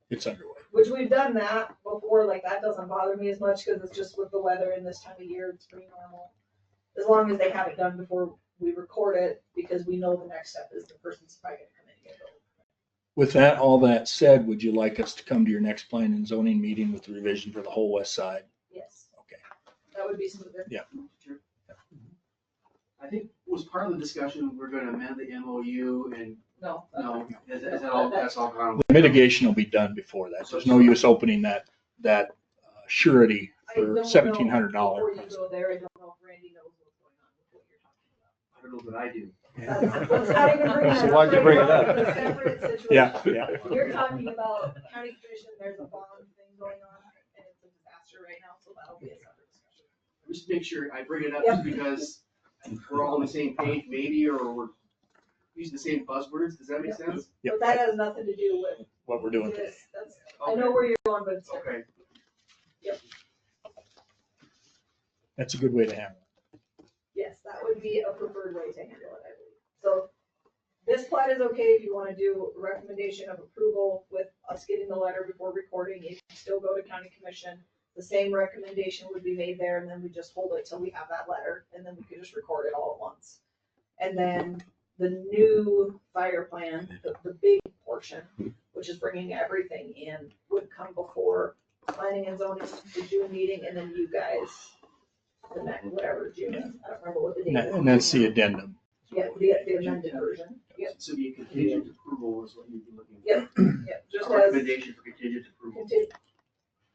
It's underway. Which we've done that before, like that doesn't bother me as much, because it's just with the weather and this time of year, it's pretty normal. As long as they have it done before we record it, because we know the next step is the person's probably gonna come in and get built. With that, all that said, would you like us to come to your next plan and zoning meeting with the revision for the whole west side? Yes, Okay. that would be smoother. Yeah. Sure. I think was part of the discussion, we're gonna amend the MOU and, No. no, is that all, that's all gone? The mitigation will be done before that. There's no use opening that surety I for don't know, $1,700. Before you go there, I don't know if Randy knows what's going on with what you're talking about. I don't know that I do. Let's not even bring that So up. why'd you right bring it now. up? It's a separate situation. Yeah. You're talking about county commission, there's a bond thing going on, and it's a disaster right now, so that'll be a separate discussion. Just make sure I bring it up Yep. because we're all on the same page maybe, or we're using the same buzzwords. Does that make sense? Yep. But that has nothing to do with What we're doing today. this, I know where you're going, but it's Okay. Yep, That's a good way to handle it. yes, that would be a preferred way to handle it, I believe. So this plat is okay if you wanna do a recommendation of approval with us getting the letter before recording, you can still go to county commission. The same recommendation would be made there, and then we just hold it till we have that letter, and then we could just record it all at once. And then the new fire plan, the big portion, which is bringing everything in, would come before planning and zoning, the June meeting, and then you guys, the next, whatever, June, I don't remember what the date is. And that's the addendum. Yeah, the amended version, yep, So the contingent approval is what you'd be looking for. yep, yep, just A as. recommendation for contingent approval.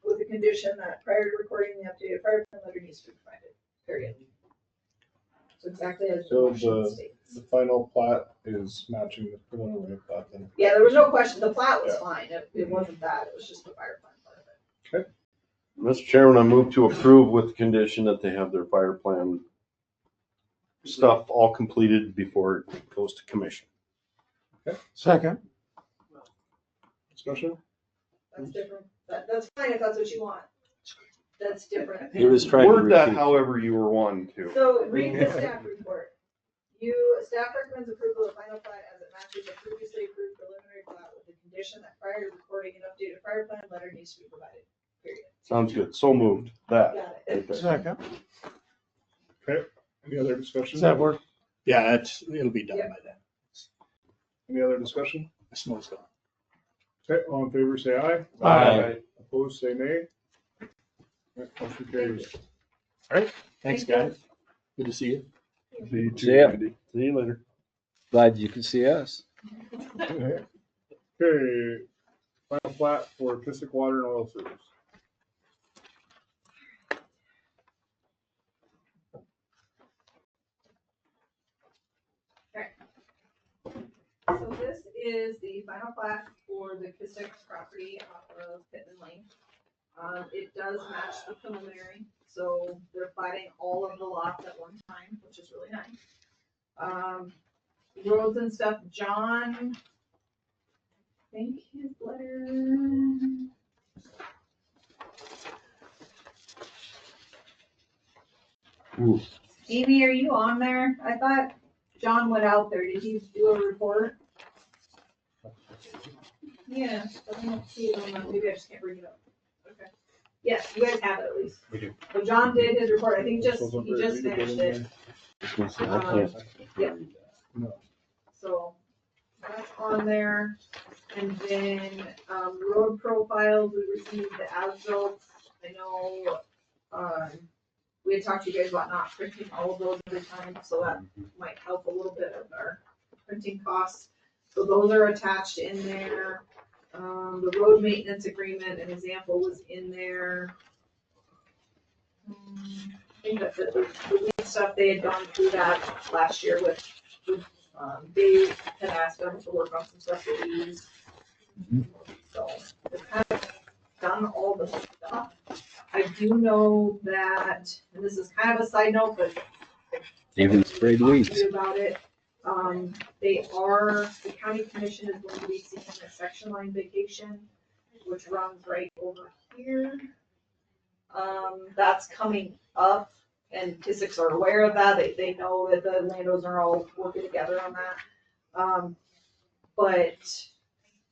With the condition that prior to recording, the updated fire plan letter needs to be provided, period. So exactly as the So motion states. the final plat is matching the preliminary plat then. Yeah, there was no question, the plat was Yeah. fine, it wasn't that, it was just the fire plan part of it. Mr. Chairman, I move to approve with the condition that they have their fire plan stuff all completed before it goes to commission. Second. Discussion? That's different, that's fine if that's what you want. That's different. He was trying to word that however you were wanting to. So read the staff report. Staff recommends approval of final plat as it matches the previously approved preliminary plat with the condition that prior to recording an updated fire plan letter needs to be provided, period. Sounds good. So moved. That. Got it. right there. Second. Okay, any other discussion? Does that work? Yeah, it'll be done Yep. by then. Any other discussion? The snow's gone. Okay, all in favor, say aye. Aye. Opposed, say nay. Okay, motion carries. All right. Thanks, Thank you. guys. Good to see you. See you, See ya. Andy. See you later. Glad you can see us. Okay, final plat for Kissick Water and Oil Service. So this is the final plat for the Kissick property off of Pittman Lane. It does match the preliminary, so they're platting all of the lots at one time, which is really nice. Roads and stuff, John think his letter. Amy, are you on there? I thought John went out there. Did he do a report? Yeah, I don't see it on that. Maybe I just can't bring it up. Okay. Yes, you guys have it at least. We do. So John did his report. I think he just finished it. Yeah. So that's on there. And then, road profiles, we received the as-built. I know, we had talked to you guys about not printing all of those every time, so that might help a little bit of our printing costs. So those are attached in there. The road maintenance agreement, an example was in there. I think that the weed stuff, they had gone through that last year with Dave had asked them to work on some stuff with these. So they've kind of done all the stuff. I do know that, and this is kind of a side note, but Even sprayed weeds. about it. The county commission is going to be seeking a section line vacation, which runs right over here. That's coming up, and Kisicks are aware of that. They know that the landowners are all working together on that. But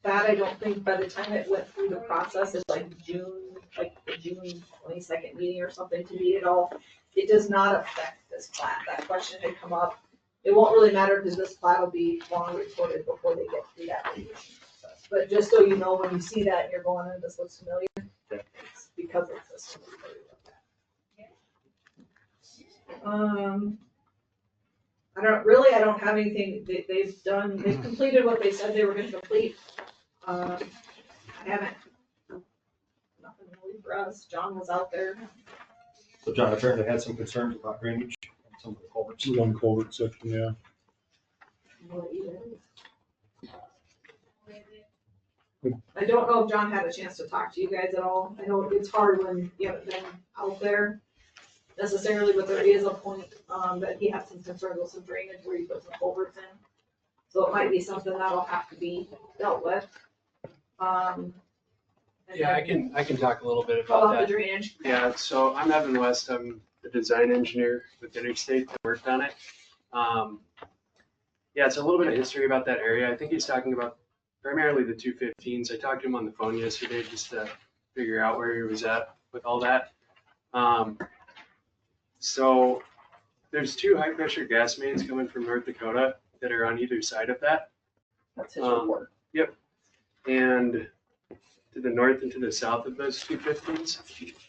that, I don't think by the time it went through the process, it's like June, like the June 22nd meeting or something to meet it all. It does not affect this plat. That question had come up. It won't really matter because this plat will be long recorded before they get through that vacation process. But just so you know, when you see that and you're going, this looks familiar, it's because of this. I don't have anything. They've completed what they said they were gonna complete. I haven't, nothing really for us. John was out there. So John apparently had some concerns about drainage and some of the culverts. One culvert section, yeah. I don't know if John had a chance to talk to you guys at all. I know it's hard when you haven't been out there necessarily, but there is a point, that he has some concerns with some drainage where he put some culverts in. So it might be something that'll have to be dealt with. Yeah, I can talk a little bit About about the that. drainage. Yeah, so I'm Evan West. I'm the design engineer with Interstate that worked on it. Yeah, it's a little bit of history about that area. I think he's talking about primarily the 215s. I talked to him on the phone yesterday just to figure out where he was at with all that. So there's two high pressure gas mains coming from North Dakota that are on either side of that. That's his report. Yep. And to the north and to the south of those 215s.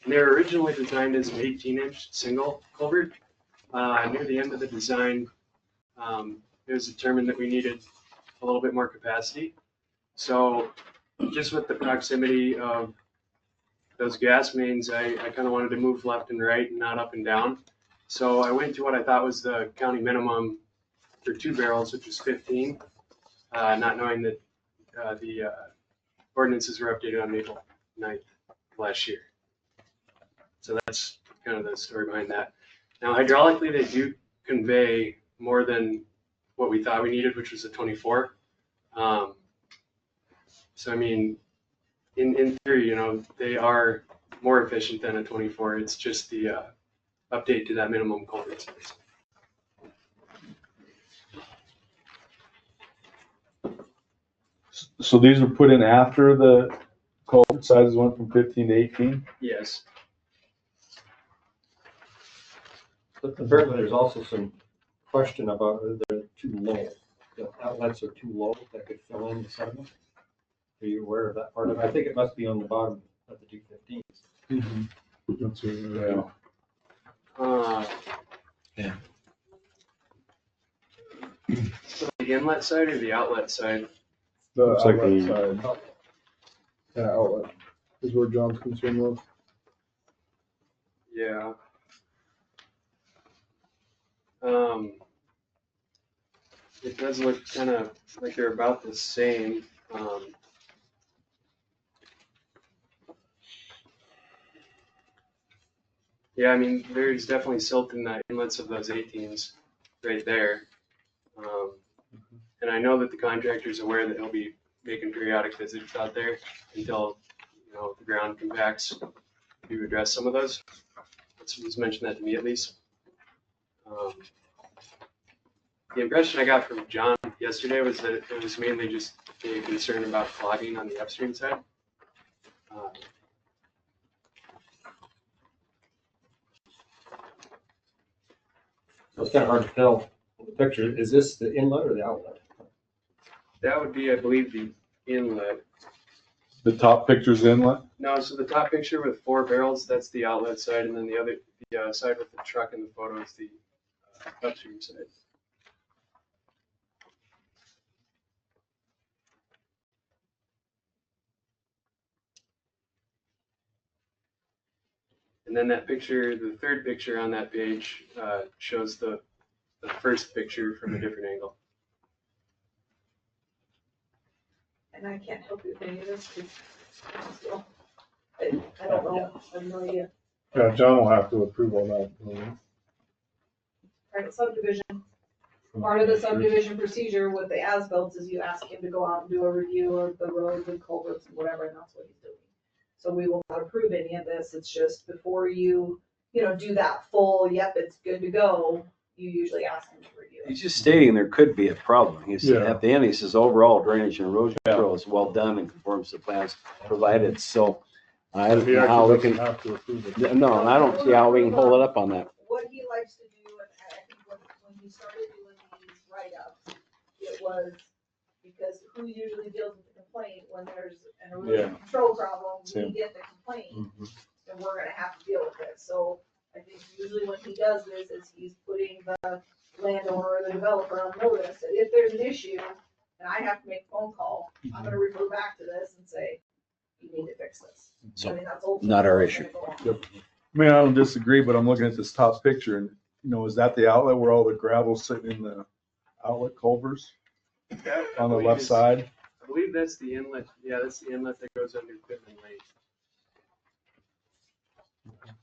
And they were originally designed as an 18-inch single culvert. Near the end of the design, it was determined that we needed a little bit more capacity. So just with the proximity of those gas mains, I kind of wanted to move left and right and not up and down. So I went to what I thought was the county minimum for 2 barrels, which was 15, not knowing that the ordinances were updated on April 9th last year. So that's kind of the story behind that. Now, hydraulically, they do convey more than what we thought we needed, which was a 24. So, I mean, in theory, you know, they are more efficient than a 24. It's just the update to that minimum culvert size. So these were put in after the culvert sizes went from 15 to 18? Yes. But apparently there's also some question about whether they're too low. The outlets are too low that could fill in the sediment. Are you aware of that part of it? I think it must be on the bottom of the 215s. Mm-hmm. That's Yeah. So the inlet side or the outlet side? The Looks like outlet the- side. Yeah, outlet is where John's concern was. Yeah. It does look kind of like they're about the same. Yeah, I mean, there's definitely silt in the inlets of those 18s right there. And I know that the contractor's aware that he'll be making periodic visits out there until, the ground compacts to address some of those. He's mentioned that to me at least. The impression I got from John yesterday was that it was mainly just a concern about clogging on the upstream side. So it's kind of hard to tell from the picture. Is this the inlet or the outlet? That would be, I believe, the inlet. The top picture's inlet? No, so the top picture with 4 barrels, that's the outlet side, and then the side with the truck in the photo is the upstream side. And then that picture, the third picture on that page, shows the first picture from a different angle. And I can't help you with any of this, because I don't know, I have no idea. Yeah, John will have to approve all that. Right, subdivision. Part of the subdivision procedure with the as-built is you ask him to go out and do a review of the roads and culverts and whatever, and that's what he's doing. So we will not approve any of this, it's just before you do that full, yep, it's good to go, you usually ask him to review it. He's just stating there could be a problem. He's Yeah. at the end, he says overall drainage and erosion control is well done and conforms to plans provided. So I don't He know how we actually can, doesn't have to approve it. no, and I don't see how we can hold it up on that. What he likes to do, and I think when he started doing these write-ups, it was because who usually deals with the complaint when there's an erosion control problem, we get the complaint, and we're gonna have to deal with it. So I think usually when he does this is he's putting the landowner or the developer on notice that if there's an issue and I have to make a phone call, I'm gonna refer back to this and say, you need to fix this. So, I mean, that's ultimately not our what's issue. gonna go on. Yep. I mean, I don't disagree, but I'm looking at this top picture and, is that the outlet where all the gravel's sitting in the outlet culvers That, I on the believe, left is- side? I believe that's the inlet. Yeah, that's the inlet that goes under Pittman Lane.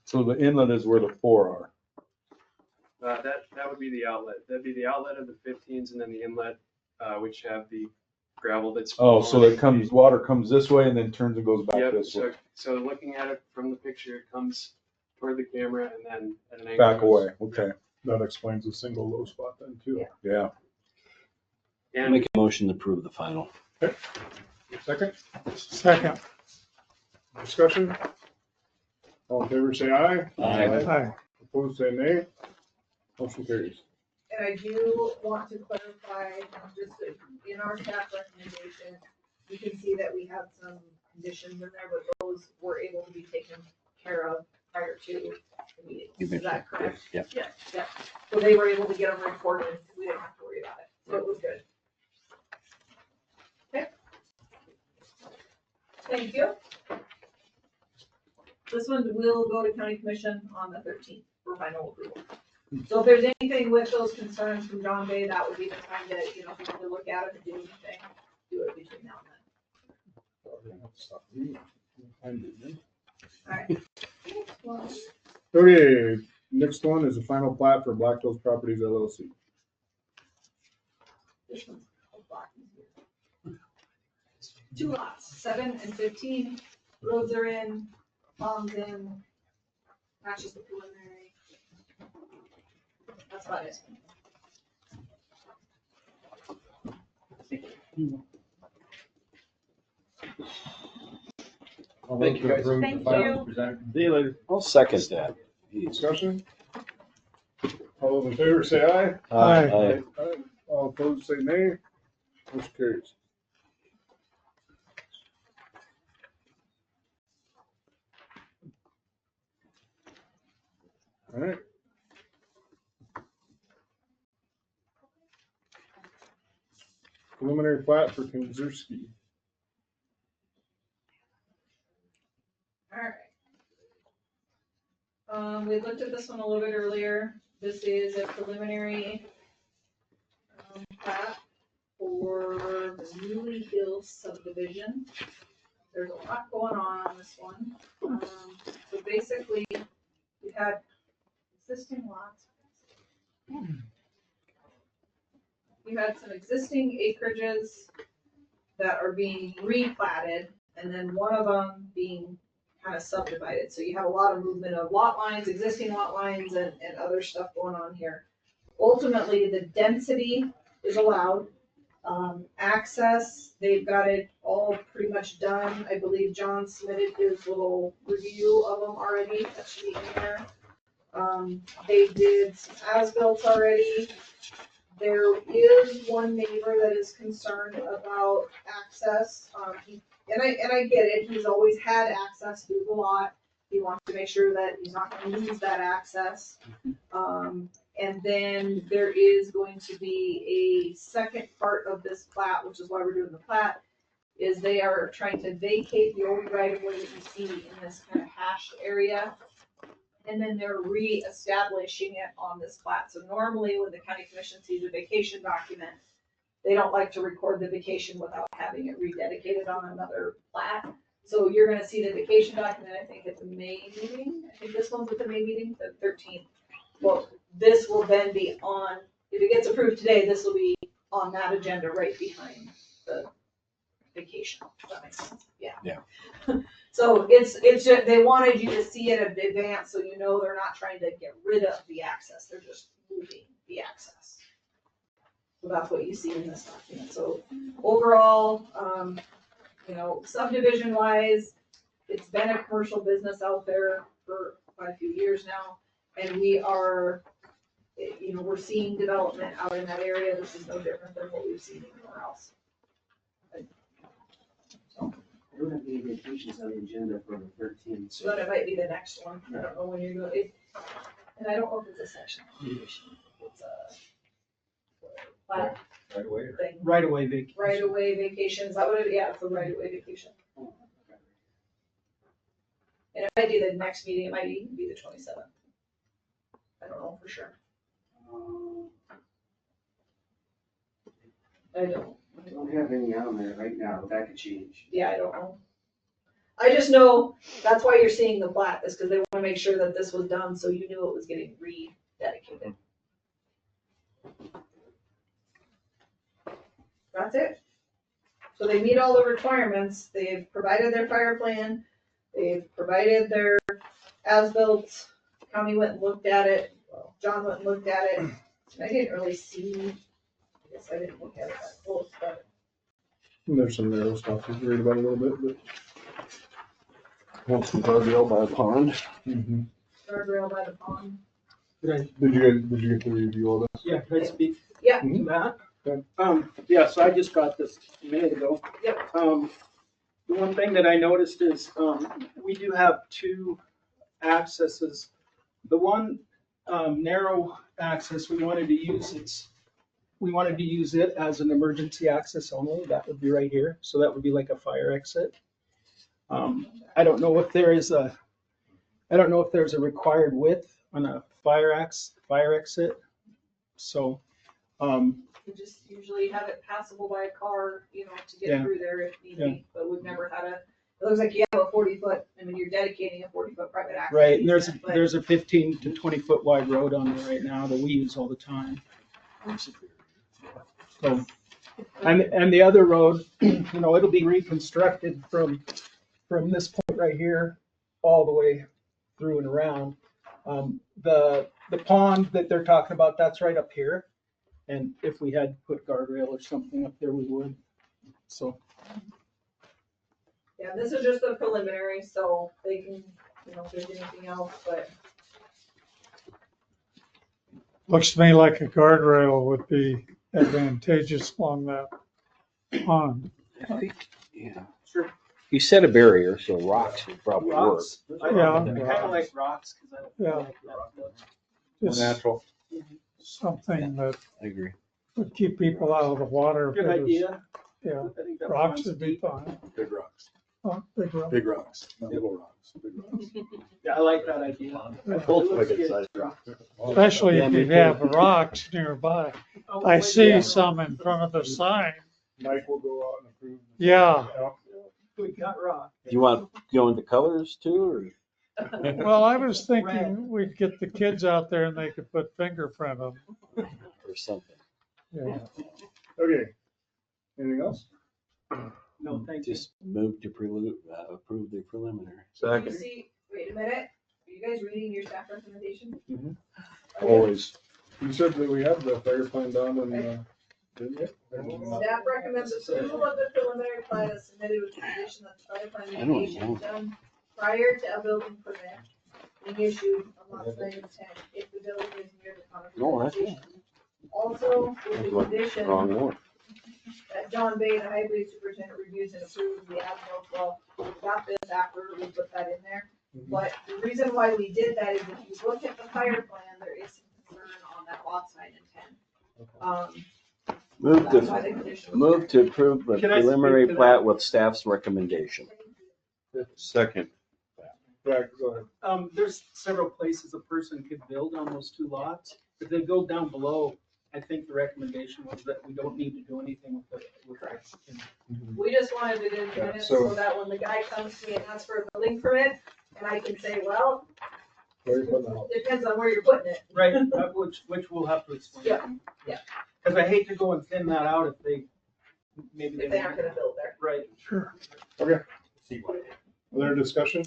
So the inlet is where the 4 are. That would be the outlet. That'd be the outlet of the 15s and then the inlet, which have the gravel that's. Oh, so water comes this way and then turns and goes back Yep, this way. so looking at it from the picture, it comes toward the camera and then at an angle. Back away, okay. That explains the single low spot then too. Yeah. And Make a motion to approve the final. Second, Second. discussion? All in favor, say aye. Aye. Opposed, say nay. Motion carries. And I do want to clarify, just that in our staff recommendation, you can see that we have some conditions in there, but those were able to be taken care of prior to the meeting. Is that correct? Yeah. Yeah. So they were able to get them recorded, we didn't have to worry about it, so it was good. Okay. Thank you. This one will go to county commission on the 13th for final approval. So if there's anything with those concerns from John Bay, that would be the time to, if you want to look at it and do anything, do it between now and then. Alright. Okay, next one is the final plat for Black Hills Properties LLC. This one's called Black Hills. 2 lots, 7 and 15, roads are in, ponds in, matches the preliminary. That's about it. Thank you, guys. Thank you. See you later. I'll second that. Discussion? All those in favor, say aye. Aye. Aye. All opposed, say nay. Motion carries. All right. Preliminary plat for Kinzerski. Alright. We looked at this one a little bit earlier. This is a preliminary plat for the Newly Hills subdivision. There's a lot going on this one. So basically, we had existing lots. We had some existing acreages that are being replatted, and then one of them being kind of subdivided. So you have a lot of movement of lot lines, existing lot lines, and other stuff going on here. Ultimately, the density is allowed. Access, they've got it all pretty much done. I believe John submitted his little review of them already. That should be in there. They did some as-built already. There is one neighbor that is concerned about access. And I get it. He's always had access through the lot. He wants to make sure that he's not going to lose that access. And then there is going to be a second part of this plat, which is why we're doing the plat, is they are trying to vacate the old right of way that you see in this kind of hashed area. And then they're re-establishing it on this plat. So normally when the county commission sees a vacation document, they don't like to record the vacation without having it rededicated on another plat. So you're gonna see the vacation document, I think, at the May meeting. I think this one's at the May meeting, the 13th. Well, this will then be on, if it gets approved today, this will be on that agenda right behind the vacation. If that makes sense. Yeah. Yeah. So it's just, they wanted you to see it in advance so you know they're not trying to get rid of the access. They're just moving the access. So that's what you see in this document. So overall, you know, subdivision wise, it's been a commercial business out there for quite a few years now. And we are, you know, we're seeing development out in that area. This is no different than what we've seen anywhere else. There wouldn't be vacations on the agenda for the 13th. So that it might be the next one. I don't know when you're going, and I don't know if it's a section. It's a plat Right away. thing. Right away vacation. Right away vacation. Is that what it, yeah, it's a right away vacation. And it might be the next meeting. It might even be the 27th. I don't know for sure. I don't have any on there right now, but that could change. Yeah, I don't know. I just know that's why you're seeing the plat, is because they want to make sure that this was done so you knew it was getting rededicated. That's it. So they meet all the requirements. They've provided their fire plan. They've provided their as-built. County went and looked at it. Well, John went and looked at it. I didn't really see, I guess I didn't look at it that close, but And there's some narrow stuff to read about a little bit, but. Want some guardrail by the pond. Mm-hmm. guardrail by the pond. Did you get the review of this? Yeah, can I speak Yeah. to that? Okay. Yeah, so I just got this a minute ago. Yep. The one thing that I noticed is, we do have two accesses. The one, narrow access, we wanted to use it as an emergency access only. That would be right here. So that would be like a fire exit. I don't know if there's a required width on a fire exit. So, We just usually have it passable by a car, you know, to get Yeah. through there if need Yeah. be, but we've never had it looks like you have a 40-foot, I mean, you're dedicating a 40-foot private access. right, and easement, but- there's a 15 to 20 foot wide road on there right now that we use all the time. So, and the other road, you know, it'll be reconstructed from this point right here all the way through and around. The pond that they're talking about, that's right up here. And if we had put guardrail or something up there, we would. So, Yeah, this is just a preliminary, so they can, you know, if there's anything else, but Looks to me like a guardrail would be advantageous along that pond. I think, yeah. Sure. You set a barrier, so rocks would probably work. rocks, I Yeah. kind of like rocks because I Yeah. don't like that. Just Natural. something that I agree. would keep people out of the water. if Good it was- idea. Yeah, I think that rocks one's- would be fine. Big rocks. Oh, big rock. Big rocks, not little rocks. Big rocks. Yeah, I like that idea. Both It looks like good. size rocks. Especially Yeah, if me you too. have rocks nearby. Oh, I wait, see yeah. some in front of the sign. Mike will go out and approve. Yeah. We got rock. Do you want to go into colors too, or? Well, I was thinking we'd get the kids out there and they could put fingerprint on them. Or something. Yeah. Okay. Anything else? No, thank you. Just move to approve the preliminary. You see, wait a minute, are you guys reading your staff recommendation? Always. You said that we had the fire plan done and, didn't you? Staff recommends approval of the preliminary plat as submitted with the condition that the fire plan I don't mitigation know. is done prior to a building permit being issued on lots 9 and 10, if the building is near the conifer No, that's vegetation. Also, with the condition Wrong one. that John Bay, the highway superintendent, reviews and approves the as-built. Well, we got this after we put that in there. But the reason why we did that is if you look at the fire plan, there is some concern on that lots 9 and 10. Move to approve the Can I speak preliminary to that? plat with staff's recommendation. Second. Yeah, go ahead. There's several places a person could build on those 2 lots. If they go down below, I think the recommendation was that we don't need to do anything with it. We just wanted it in Yeah, minutes so- so that when the guy comes to me and asks for a building permit, and I can say, well, Where you putting the house? depends on where you're putting it. Right, which we'll have to explain. Yeah, yeah. Because I hate to go and thin that out if they, maybe If they aren't gonna build there. Right. Sure. Okay. Other discussion?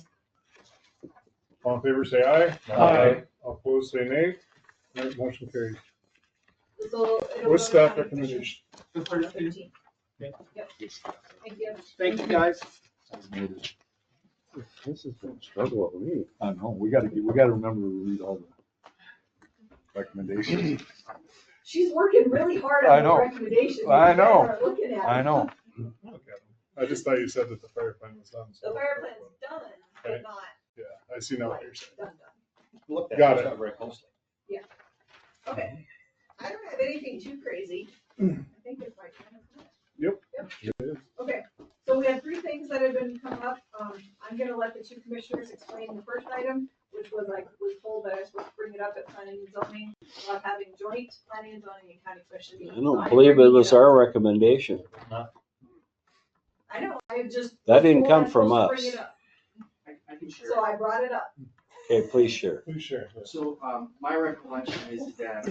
All in favor, say aye. Aye. All opposed, say nay. All right, motion carries. So it'll What's go to staff county commission. recommendation? 15. Yep. Thank you. Thank you, guys. This has been a struggle with me. I know, we gotta remember to read all the recommendations. She's working really hard I on the know. recommendations. I know. You guys aren't looking at I it. know. Okay. I just thought you said that the fire plan was done. so- The fire plan's done, Okay. but not Yeah, I see now what you're saying. done. Looked at Got it it. very closely. Okay. I don't have anything too crazy. I think it's like. Yep. Okay, so we have 3 things that have been coming up. I'm gonna let the 2 commissioners explain the first item, which was was told that I was supposed to bring it up at planning and zoning, about having joint planning and zoning and county commission I meetings. don't believe it was our recommendation. I know, I just. That didn't told come I'm from supposed to us. bring it up, I can share. So I brought it up. Okay, please share. Please share. So, my recollection is that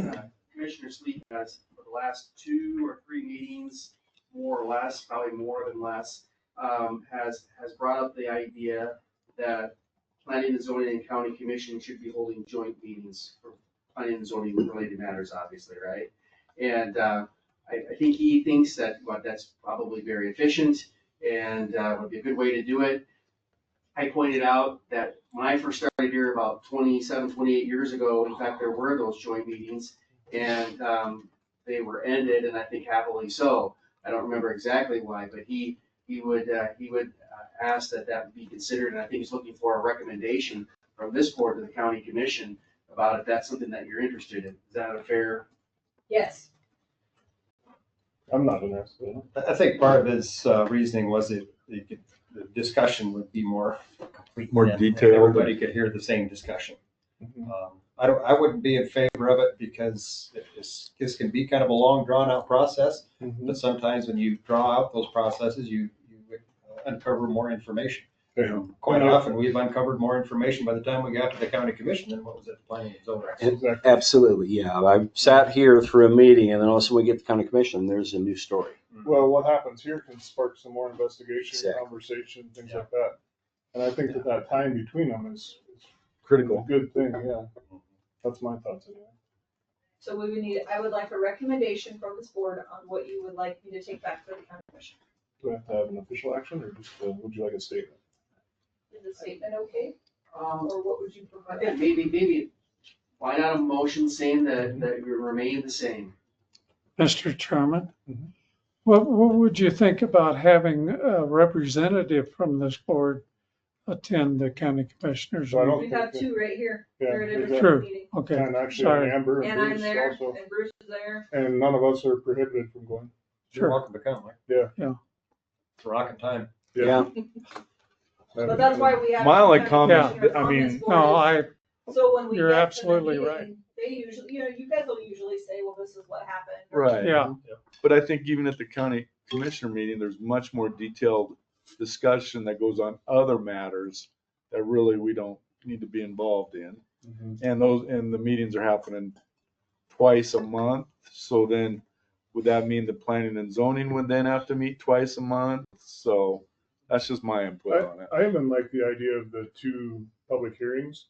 Commissioner Sleep has, for the last 2 or 3 meetings, more or less, probably more than less, has brought up the idea that planning and zoning and county commission should be holding joint meetings for planning and zoning related matters, obviously, right? And, I think he thinks that, well, that's probably very efficient and, would be a good way to do it. I pointed out that when I first started here about 27, 28 years ago, in fact, there were those joint meetings and they were ended, and I think happily so. I don't remember exactly why, but he would ask that be considered, and I think he's looking for a recommendation from this board to the county commission about if that's something that you're interested in. Is that a fair? Yes. I'm not interested in it. I think part of his reasoning was that the discussion would be more complete. More and detailed. Everybody could hear the same discussion. I wouldn't be in favor of it because this can be kind of a long drawn out process. But sometimes when you draw out those processes, you uncover more information. Yeah. Quite often, we've uncovered more information by the time we got to the county commission than what was at the planning and zoning. Exactly. Absolutely, yeah. I sat here through a meeting and then also we get the county commission, there's a new story. Well, what happens here can spark some more investigation, Exactly. conversation, things like that. And I think that time between them is Critical. a good thing, yeah. That's my thoughts anyway. So I would like a recommendation from this board on what you would like me to take back to the county commission. Do I have to have an official action or just, would you like a statement? Is the statement okay? Or what would you I prefer? think maybe, why not a motion saying that we remain the same? Mr. Chairman, what would you think about having a representative from this board attend the county commissioners? So I don't We have 2 right here. Yeah, They're at every exactly. True. meeting. Okay, And actually sorry. Amber And and I'm Bruce there, also. and Bruce is there. And none of us are prohibited from going. You're Sure. welcome to come, Mike. Yeah. It's rocking time. Yeah. But that's why we have. My only county comment, commissioners I on mean- this board No, is- So when we you're get to the absolutely meeting, right. They usually, you guys will usually say, well, this is what happened. Right. Yeah. But I think even at the county commissioner meeting, there's much more detailed discussion that goes on other matters that really we don't need to be involved in. And the meetings are happening twice a month. So then would that mean the planning and zoning would then have to meet twice a month? So that's just my input on it. I even like the idea of the 2 public hearings,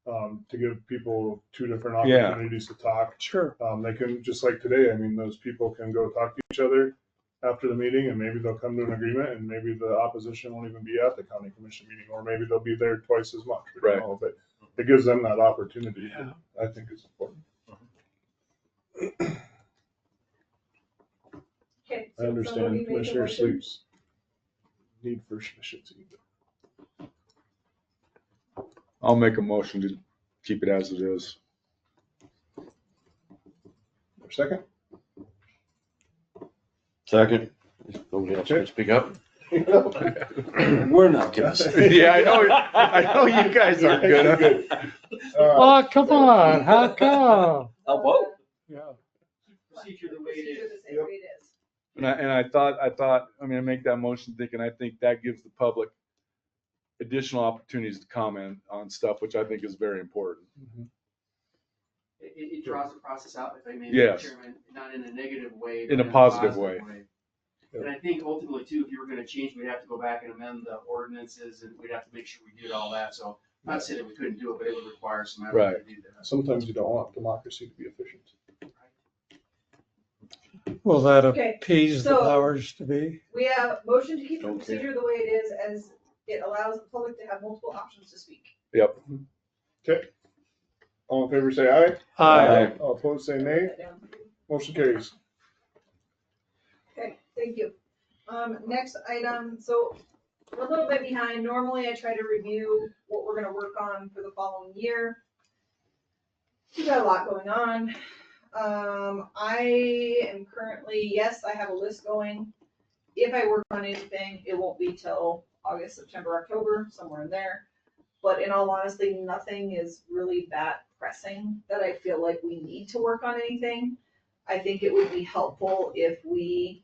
to give people 2 different Yeah. opportunities to talk. Sure. They can, just like today, I mean, those people can go talk to each other after the meeting, and maybe they'll come to an agreement, and maybe the opposition won't even be at the county commission meeting, or maybe they'll be there twice as much. We don't know, but it gives them that opportunity. Yeah. I think is important. Okay. I understand Commissioner Sleep's need for efficiency. I'll make a motion to keep it as it is. Second? Second. Nobody else can speak up. We're not gonna say. Yeah, I know you guys are good. Oh, come on, how come? How about? Yeah. Procedure the way it is. The way it is. And I thought, I mean, I make that motion thinking, I think that gives the public additional opportunities to comment on stuff, which I think is very important. It draws the process out, if I may, Yes. Mr. Chairman, not in a negative way. In but a positive way. And I think ultimately too, if you were gonna change, we'd have to go back and amend the ordinances and we'd have to make sure we did all that. So I'm not saying that we couldn't do it, but it would require some effort Right. to do that. Sometimes you don't want democracy to be efficient. Will that Okay, appease the so- powers to be? We have motion to keep the Okay. procedure the way it is, as it allows the public to have multiple options to speak. Yep. Okay. All in favor, say aye. Aye. All opposed, say nay. Motion carries. Okay, thank you. Next item, so we're a little bit behind. Normally I try to review what we're gonna work on for the following year. We've got a lot going on. I am currently, yes, I have a list going. If I work on anything, it won't be till August, September, October, somewhere in there. But in all honesty, nothing is really that pressing that I feel like we need to work on anything. I think it would be helpful if we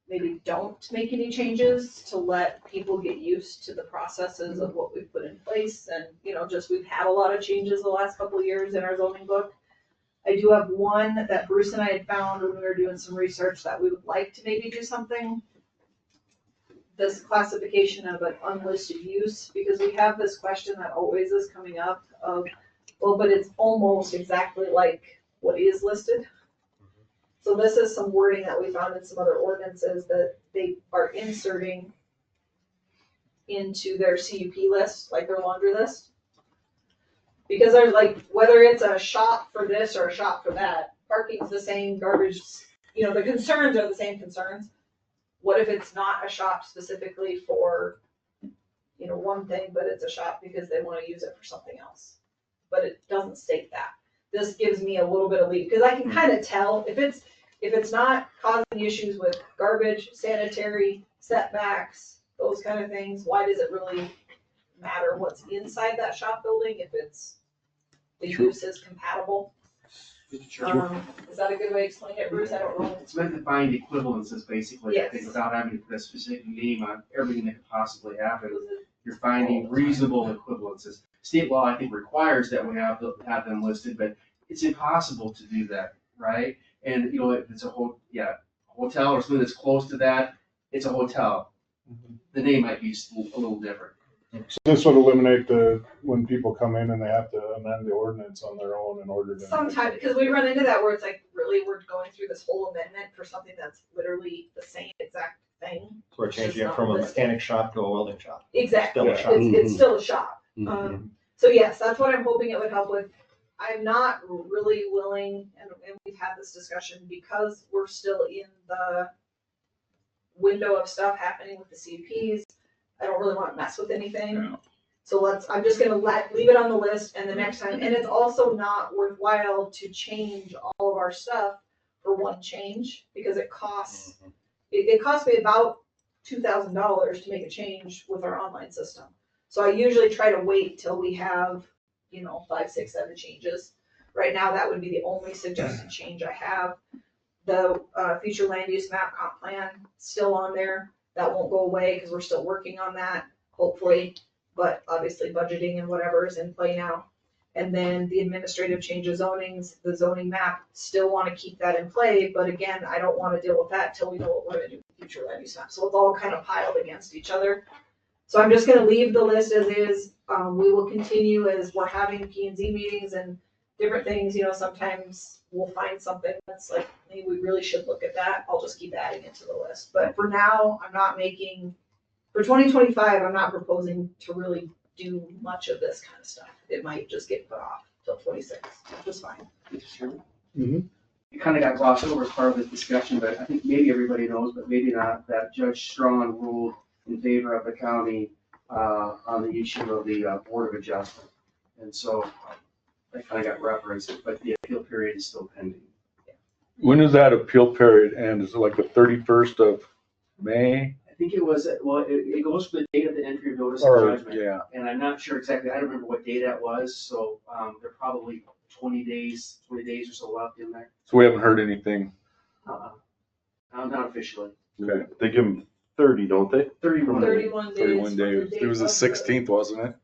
maybe don't make any changes to let people get used to the processes of what we've put in place. And, just we've had a lot of changes the last couple of years in our zoning book. I do have one that Bruce and I had found when we were doing some research that we would like to maybe do something. This classification of an unlisted use, because we have this question that always is coming up of, well, but it's almost exactly like what is listed. So this is some wording that we found in some other ordinances that they are inserting into their CUP list, like their laundry list. Because there's like, whether it's a shop for this or a shop for that, parking's the same, garbage, the concerns are the same concerns. What if it's not a shop specifically for, one thing, but it's a shop because they want to use it for something else? But it doesn't state that. This gives me a little bit of lead, because I can kind of tell if it's not causing issues with garbage, sanitary, setbacks, those kind of things, why does it really matter what's inside that shop building if the use is compatible? Is that a good way to explain it, Bruce? I don't know. It's meant to find equivalences, basically, I think, Yes. without having to put a specific name on everything that could possibly happen. You're finding reasonable equivalences. State law, I think, requires that we have them listed, but it's impossible to do that, right? And, if it's a hotel or something that's close to that, it's a hotel. The name might be just a little different. So this would eliminate when people come in and they have to amend the ordinance on their own in order to. Sometimes, because we run into that where it's like, really, we're going through this whole amendment for something that's literally the same exact thing. So we're changing it from a mechanic shop to a welding shop. Exactly. Still a shop. It's still a shop. So yes, that's what I'm hoping it would help with. I'm not really willing, and we've had this discussion, because we're still in the window of stuff happening with the CUPs. I don't really want to mess with anything. No. So I'm just gonna leave it on the list, and the next time, and it's also not worthwhile to change all of our stuff for one change, because it costs, it cost me about $2,000 to make a change with our online system. So I usually try to wait till we have, 5, 6, 7 changes. Right now, that would be the only suggested change I have. The future land use map comp plan still on there. That won't go away because we're still working on that, hopefully. But obviously budgeting and whatever is in play now. And then the administrative change of zonings, the zoning map, still want to keep that in play, but again, I don't want to deal with that till we know what we're gonna do with the future land use map. So it's all kind of piled against each other. So I'm just gonna leave the list as is. We will continue as we're having P and Z meetings and different things, sometimes we'll find something that's like, maybe we really should look at that. I'll just keep adding it to the list. But for now, for 2025, I'm not proposing to really do much of this kind of stuff. It might just get put off till 26, which is fine. It kind of got glossed over as part of this discussion, but I think maybe everybody knows, but maybe not, that Judge Strawn ruled in favor of the county on the issue of the Board of Adjustment. And so that kind of got referenced, but the appeal period is still pending. When does that appeal period end? Is it like the 31st of May? I think it was, well, it goes for the date of the entry of notice of Or, judgment. yeah. And I'm not sure exactly, I don't remember what day that was, so there are probably 20 days or so left in there. So we haven't heard anything. Not officially. Okay. They give them 30, don't they? 31 days. 31 days. It was the 16th, wasn't it?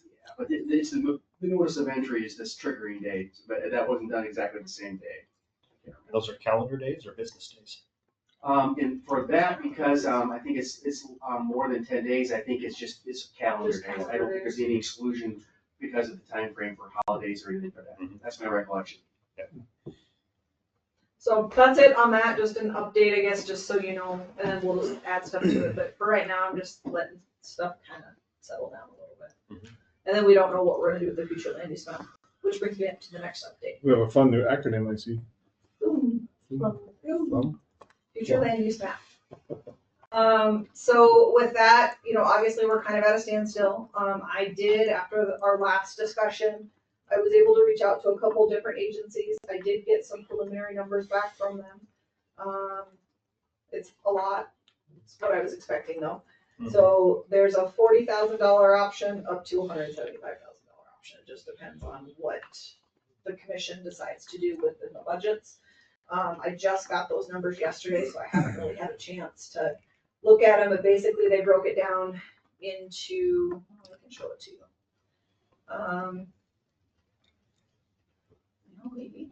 Yeah, but it's the notice of entry is this triggering date, but that wasn't done exactly the same day. Those are calendar days or business days? And for that, because I think it's more than 10 days, I think it's calendar Just days. calendar I don't think days. there's any exclusion because of the time frame for holidays or anything for that. That's my recollection. So that's it on that, just an update, I guess, just so you know, and then we'll just add stuff to it. But for right now, I'm just letting stuff kind of settle down a little bit. And then we don't know what we're gonna do with the future land use map, which brings me up to the next update. We have a fun new acronym, I see. Future land use map. So with that, obviously we're kind of at a standstill. I did, after our last discussion, I was able to reach out to a couple different agencies. I did get some preliminary numbers back from them. It's a lot. It's what I was expecting though. So there's a $40,000 option up to $175,000 option. It just depends on what the commission decides to do within the budgets. I just got those numbers yesterday, so I haven't really had a chance to look at them, but basically they broke it down into, I can show it to you. Maybe.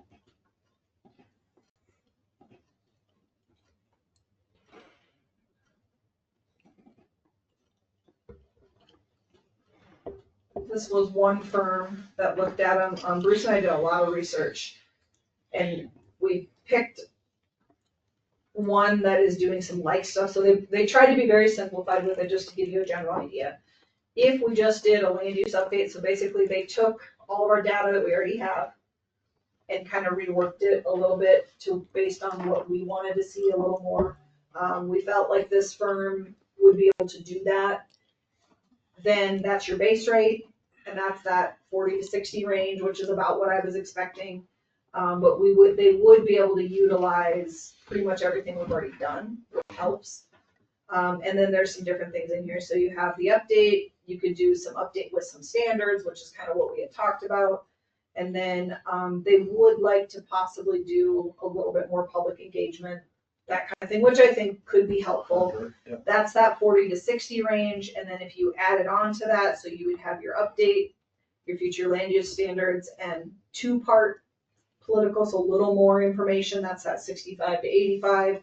This was one firm that looked at them. Bruce and I did a lot of research, and we picked one that is doing some like stuff. So they tried to be very simplified with it, just to give you a general idea. If we just did a land use update, so basically they took all of our data that we already have and kind of reworked it a little bit based on what we wanted to see a little more. We felt like this firm would be able to do that. Then that's your base rate, and that's that 40 to 60 range, which is about what I was expecting. But they would be able to utilize pretty much everything we've already done, which helps. And then there's some different things in here. So you have the update, you could do some update with some standards, which is kind of what we had talked about. And then they would like to possibly do a little bit more public engagement, that kind of thing, which I think could be helpful. Yep. That's that 40 to 60 range. And then if you added on to that, so you would have your update, your future land use standards, and 2-part political, so a little more information, that's that 65 to 85.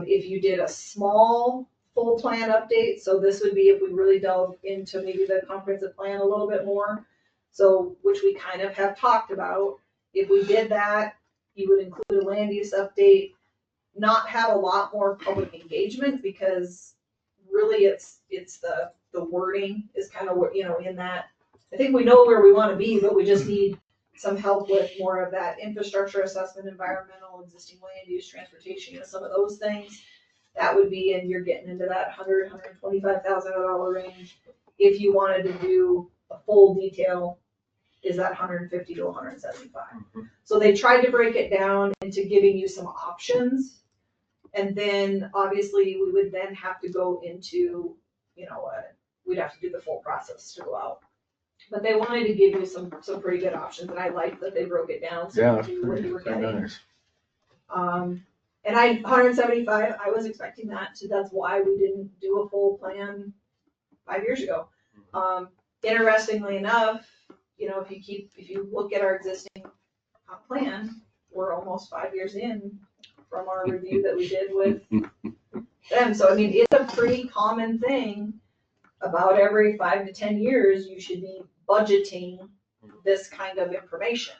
If you did a small full plan update, so this would be if we really delve into maybe the comprehensive plan a little bit more, so which we kind of have talked about. If we did that, you would include a land use update, not have a lot more public engagement, because really it's the wording is kind of what, in that, I think we know where we want to be, but we just need some help with more of that infrastructure assessment, environmental, existing land use, transportation, some of those things. That would be, and you're getting into that $125,000 range. If you wanted to do a full detail, is that 150 to 175. So they tried to break it down into giving you some options. And then obviously we would then have to go into, we'd have to do the full process to go out. But they wanted to give you some pretty good options, and I liked that they broke it down so you knew what you were getting. Nice. And 175, I was expecting that, so that's why we didn't do a full plan 5 years ago. Interestingly enough, you know, if you look at our existing plan, we're almost 5 years in from our review that we did with them. So, I mean, it's a pretty common thing. About every 5 to 10 years, you should be budgeting this kind of information.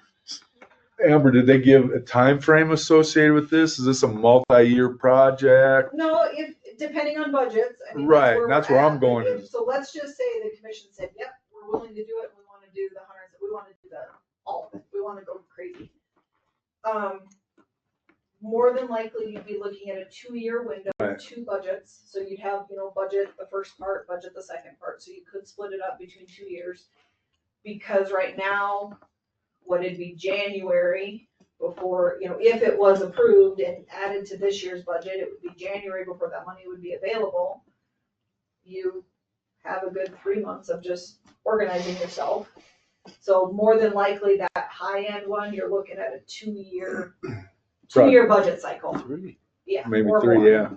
Amber, did they give a time frame associated with this? Is this a multi-year project? No, if, depending on budgets, I mean, Right, that's where we're I'm at. going. So let's just say the commission said, yep, we're willing to do it, we wanna do the hundreds, we wanna do all of it, we wanna go crazy. More than likely, you'd be looking at a 2-year window, Right. 2 budgets, so you'd have, you know, budget the first part, budget the second part, so you could split it up between 2 years. Because right now, what it'd be January before, you know, if it was approved and added to this year's budget, it would be January before that money would be available. You have a good 3 months of just organizing yourself. So more than likely, that high-end one, you're looking at a 2-year budget cycle. Yeah. Maybe or 3, more. yeah.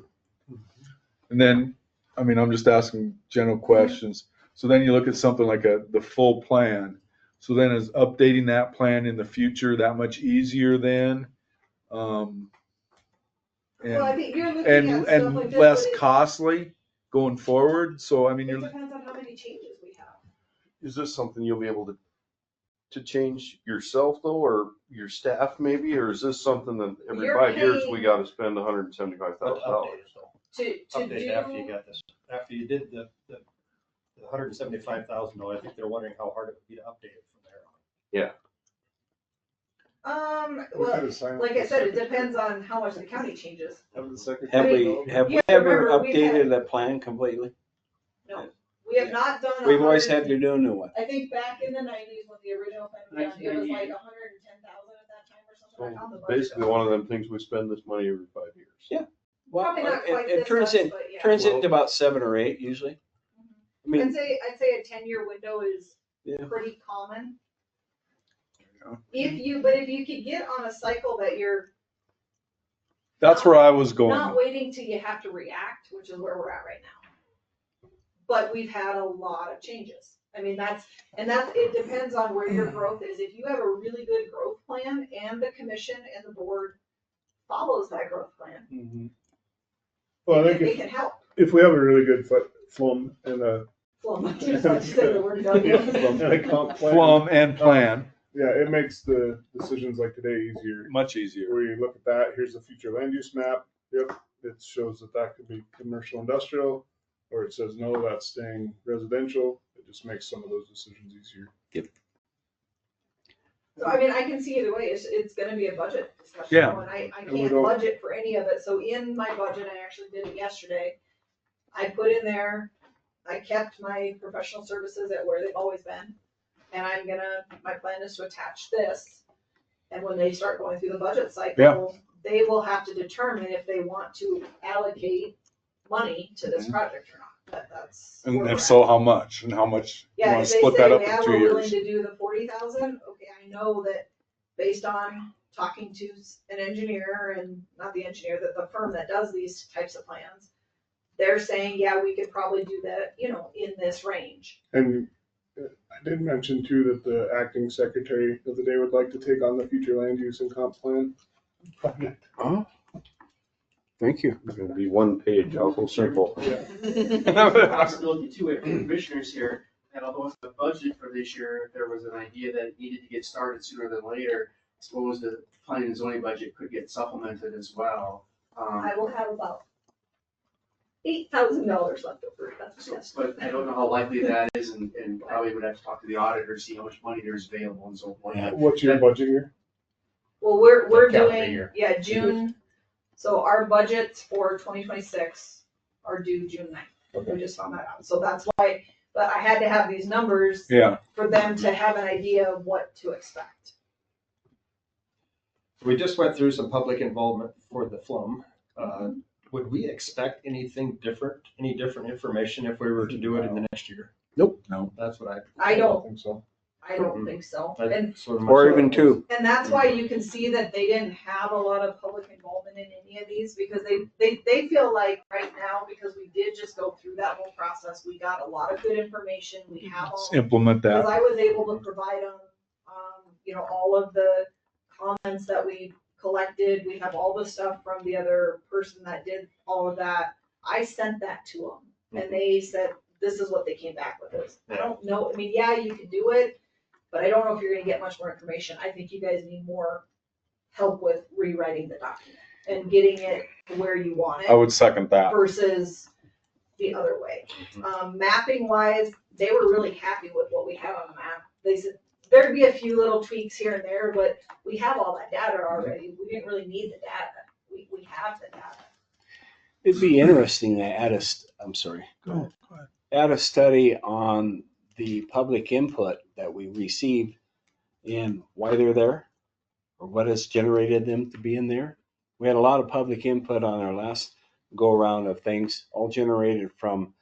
And then, I mean, I'm just asking general questions. So then you look at something like the full plan. So then is updating that plan in the future that much easier then? Well, I think you're looking at stuff and like this, less but it- costly going forward? So, I mean, It depends on how many changes we have. Is this something you'll be able to change yourself though, or your staff maybe, or is this something that every You're 5 years we paying- gotta spend $175,000? To Update do. after you got this, after you did the $175,000, I think they're wondering how hard it would be to update it from there on. Yeah. Well, like I said, it depends on how much the county changes. Have we You have to ever remember, we've had- updated a plan completely? No, we have not done. We've always 100 had to do a new one. I think back in the 90s when the original plan was done, it was like 110,000 at that time or something. I found the budget. Basically, one of them things we spend this money every 5 years. Yeah. Well, Probably not quite it this turns much, but yeah. turns into about 7 or 8 usually. I mean, I'd say a 10-year window is Yeah. pretty common. If you could get on a cycle that you're That's where I was going. not waiting till you have to react, which is where we're at right now. But we've had a lot of changes. I mean, it depends on where your growth is. If you have a really good growth plan and the commission and the board follows that growth plan, Well, I it think can help. if we have a really good flum and a. Flum, I just like to say the word done. Yeah, flum and a comp plan. Plum and plan. Yeah, it makes the decisions like today easier. Much easier. Where you look at that, here's the future land use map. Yep, it shows that could be commercial industrial, or it says, no, that's staying residential. It just makes some of those decisions easier. Yep. So, I mean, I can see either way. It's gonna be a budget discussion. Yeah. And I And we can't don't- budget for any of it. So in my budget, I actually did it yesterday. I put in there, I kept my professional services at where they've always been. And my plan is to attach this. And when they start going through the budget cycle, they will have to determine if they want to allocate money to this project or not. That's. where And we're if at. so, how much? And how much you Yeah, want if to they split say, that up yeah, in 2 we're willing years? to do the 40,000, okay, I know that based on talking to an engineer and not the engineer, that the firm that does these types of plans, they're saying, yeah, we could probably do that, you know, in this range. And I did mention too that the acting secretary of the day would like to take on the future land use and comp plan project. Oh, thank you. It's gonna be 1 page, also simple. Possibility too, if the commissioners here had otherwise the budget for this year, if there was an idea that it needed to get started sooner than later, I suppose the planning and zoning budget could get supplemented as well. I will have about $8,000 left over, that's So, just. but I don't know how likely that is, and probably would have to talk to the auditor, see how much money there's available and so forth. What's your budget year? Well, we're Calendar doing, year. yeah, June, so our budgets for 2026 are due June 9th. We just found that out, so that's why, but I had to have these numbers Yeah. for them to have an idea of what to expect. We just went through some public involvement for the FLUM. Would we expect anything different, any different information if we were to do it in the next year? Nope. No. That's what I don't think so. I don't think so. And That's sort of my Or thought. even 2. And that's why you can see that they didn't have a lot of public involvement inclusion in any of these because they feel like right now, because we did just go through that whole process, we got a lot of good information. We have all. Let's implement Because that. I was able to provide them, all of the comments that we collected. We have all the stuff from the other person that did all of that. I sent that to them and they said, this is what they came back with. I don't know. I mean, yeah, you can do it, but I don't know if you're gonna get much more information. I think you guys need more help with rewriting the document and getting it to where you want it. I would second that. Versus the other way. Mapping wise, they were really happy with what we had on the map. They said there'd be a few little tweaks here and there, but we have all that data already. We didn't really need the data. We have the data. It'd be interesting to add a study on the public input that we received and why they're there or what has generated them to be in there. We had a lot of public input on our last go around of things, all generated from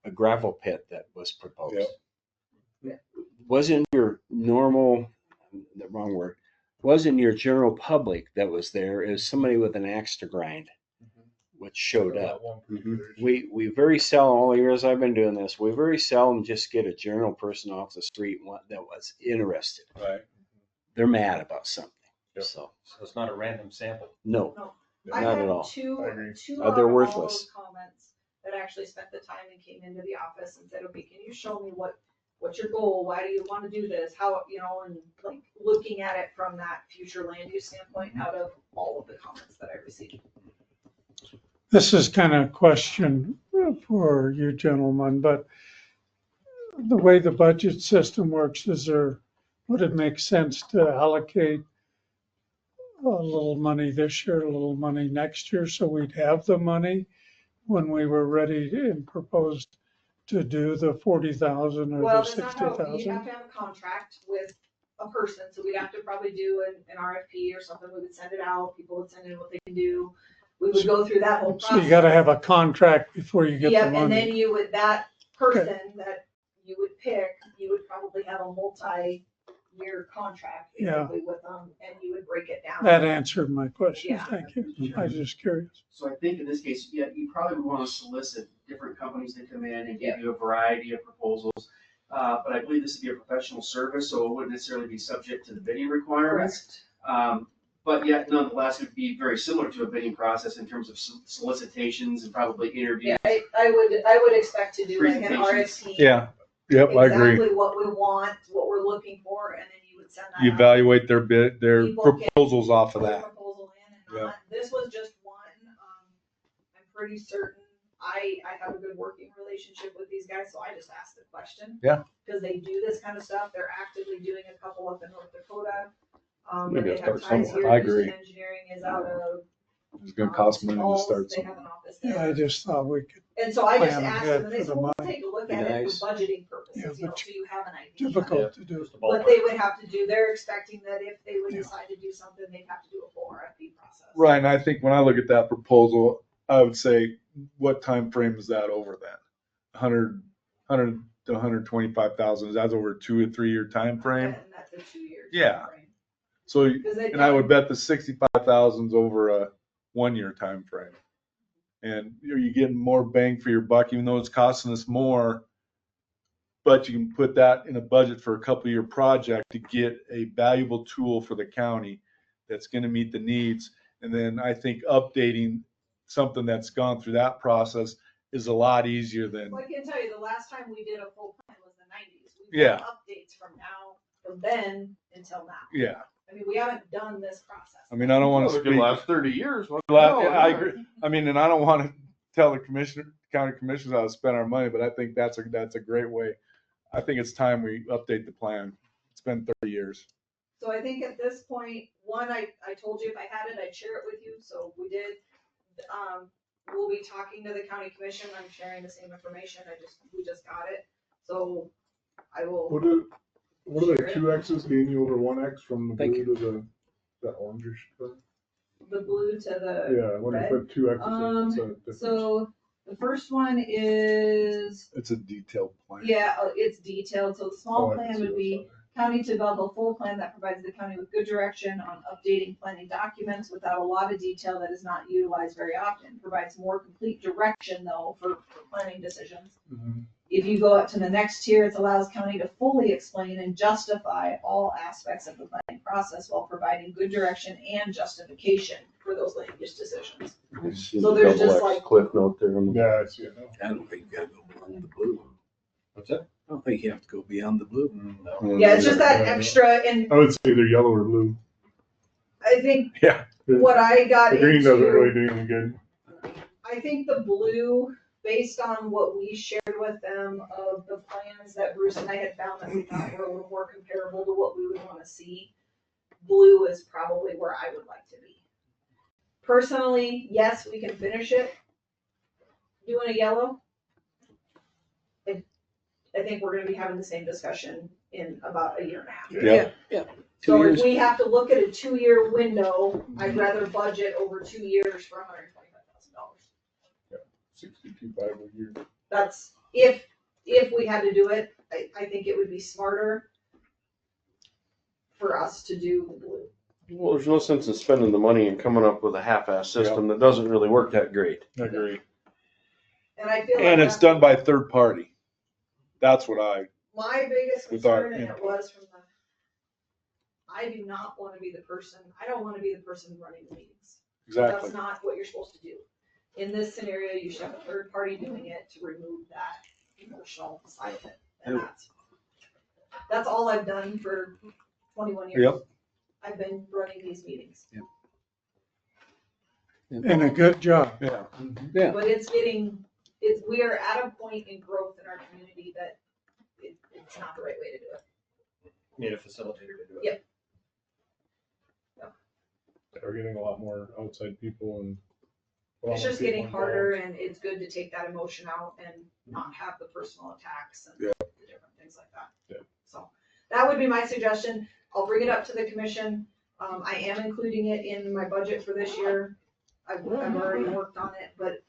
a gravel pit that was proposed. Yep. Wasn't your normal, the wrong word, wasn't your general public that was there. It was somebody with an axe to grind, which showed up. We very seldom, all the years I've been doing this, we very seldom just get a general person off the street that was interested. Right. They're mad about something. Yep. So it's not a random sample. No, I not had at all. two They're out of all worthless. those comments that actually spent the time and came into the office and said, okay, can you show me what's your goal? Why do you want to do this? How, and like looking at it from that future land use standpoint out of all of the comments that I received. This is kind of a question for you gentlemen, but the way the budget system works, would it make sense to allocate a little money this year, a little money next year, so we'd have the money when we were ready and proposed to do the 40,000 or Well, the that's not how, you 60,000? have to have a contract with a person, so we'd have to probably do an RFP or something. We would send it out, people would send in what they can do. We would go through that whole process. So you got to have a contract before you get the Yep, money. and then you would, that person that you would pick, you would probably have a multi-year contract Yeah. basically with them, and you would break it down. That answered my question. Yeah. Thank you. I was just curious. So I think in this case, yeah, you probably would want to solicit different companies to come in and give you a variety of proposals. But I believe this would be a professional service, so it wouldn't necessarily be subject to the bidding requirements. But yet nonetheless, it would be very similar to a bidding process in terms of solicitations and probably interviews. Yeah, I would expect to do like an RFP. Yeah. Yep, I agree. Exactly what we want, what we're looking for, and then you would send that You out. evaluate their People can proposals off of put a that. proposal in and Yeah. not. This was just one. I'm pretty certain I have a good working relationship with these guys, so I just asked the question. Yeah. Because they do this kind of stuff. They're actively doing a couple up in North Dakota. Maybe They I'll have start ties somewhere. here. I Houston agree. Engineering is out of. It's gonna cost money to Falls. start They somewhere. have an office Yeah, there. I just thought we could And so I just plan asked ahead them, and they for said, the well, money. we'll take a look Be at it nice. for budgeting purposes, Yeah, but so you have an idea. difficult to do. What they would have to do, they're expecting that if they would decide to do something, they'd have to do a full RFP process. Right, and I think when I look at that proposal, I would say, what time frame is that over then? 100 to 125,000, is that over a 2 or 3 year time frame? And that's a 2-year. Yeah. timeframe. So, 'Cause they- and I would bet the 65,000's over a 1 year time frame. And you're getting more bang for your buck, even though it's costing us more. But you can put that in a budget for a couple year project to get a valuable tool for the county that's going to meet the needs. And then I think updating something that's gone through that process is a lot easier than. Well, I can tell you, the last time we did a full plan was the 90s. We've Yeah. done updates from then until now. Yeah. I mean, we haven't done this process. I mean, I don't want to Well, it speak. could last 30 years. What the Well, hell? I agree. I mean, and I don't want to tell the county commissioners how to spend our money, but I think that's a great way. I think it's time we update the plan. It's been 30 years. So I think at this point, one, I told you if I had it, I'd share it with you, so we did. We'll be talking to the county commission, I'm sharing the same information, we just got it, so I will. What are the 2 X's gain you over 1 X from the blue to the orangish color? The blue to the Yeah, when you red. put 2 X's in, it's a difference. So the first one is, It's a detailed plan. yeah, it's detailed, so the small Oh, I can plan see would what's be, on County to develop a full plan that provides the county with good direction on updating planning documents without a lot of detail that is not utilized very often. Provides more complete direction though for planning decisions. If you go up to the next tier, it allows county to fully explain and justify all aspects of the planning process while providing good direction and justification for those land use decisions. So there's just like, Cliff note there. Yeah, I see it now. I don't think you gotta go beyond the blue. What's that? I don't think you have to go beyond the blue. yeah, it's just that extra, and I would say either yellow or blue. I think Yeah. what I got The green doesn't into, really do any good. I think the blue, based on what we shared with them of the plans that Bruce and I had found that we thought were a little more comparable to what we would wanna see, blue is probably where I would like to be. Personally, yes, we can finish it doing a yellow. I think we're gonna be having the same discussion in about a year and a half. Yeah. Yeah. So if we have to look at a 2-year window, I'd rather budget over 2 years for $125,000. 62.5 a year. That's, if we had to do it, I think it would be smarter for us to do the blue. Well, there's no sense in spending the money and coming up with a half-ass system that doesn't really work that great. I agree. And I feel like And it's that's done by a third party. That's what my biggest with our concern, and it input. was from the, I do not wanna be the person, I don't wanna be the person running the meetings. Exactly. That's not what you're supposed to do. In this scenario, you should have a third party doing it to remove that emotional side of it. And that's all I've done for 21 years. Yep. I've been running these meetings. And a good job. Yeah. Yeah. But we are at a point in growth in our community that it's not the right way to do it. Need a facilitator to do it. Yep. We're getting a lot more outside people and. It's just getting harder, and it's good to take that emotion out and not have the personal attacks and the different things like that. Yeah. So that would be my suggestion. I'll bring it up to the commission. I am including it in my budget for this year. I've already worked on it, but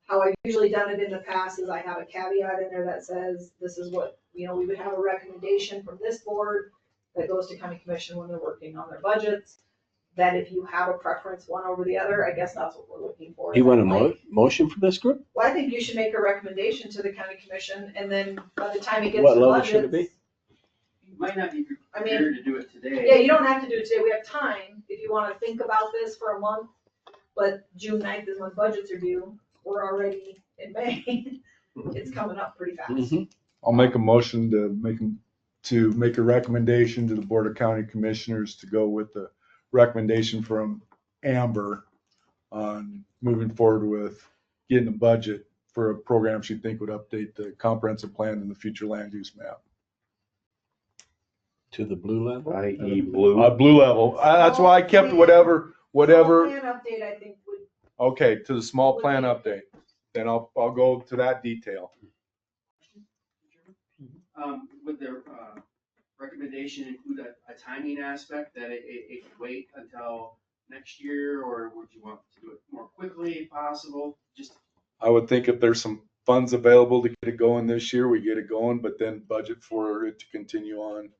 how I've usually done it in the past is I have a caveat in there that says, this is what, we would have a recommendation from this board that goes to county commission when they're working on their budgets. That if you have a preference one over the other, I guess that's what we're looking for. You want a motion for this group? Well, I think you should make a recommendation to the county commission, and then by the time it gets What to level should it budgets. be? You might not be prepared to do it today. Yeah, you don't have to do it today, we have time, if you wanna think about this for a month, but June 9th is when budgets are due, we're already in May. It's coming up pretty fast. I'll make a motion to make a recommendation to the Board of County Commissioners to go with the recommendation from Amber on moving forward with getting a budget for a program she think would update the comprehensive plan and the future land use map. To the blue level? I.e. blue. Blue level. That's why I kept whatever. Small plan update, I think, would, Okay, to the small plan update. Then I'll go to that detail. Would the recommendation include a timing aspect that it could wait until next year, or would you want to do it more quickly if possible? Just I would think if there's some funds available to get it going this year, we get it going, but then budget for it to continue on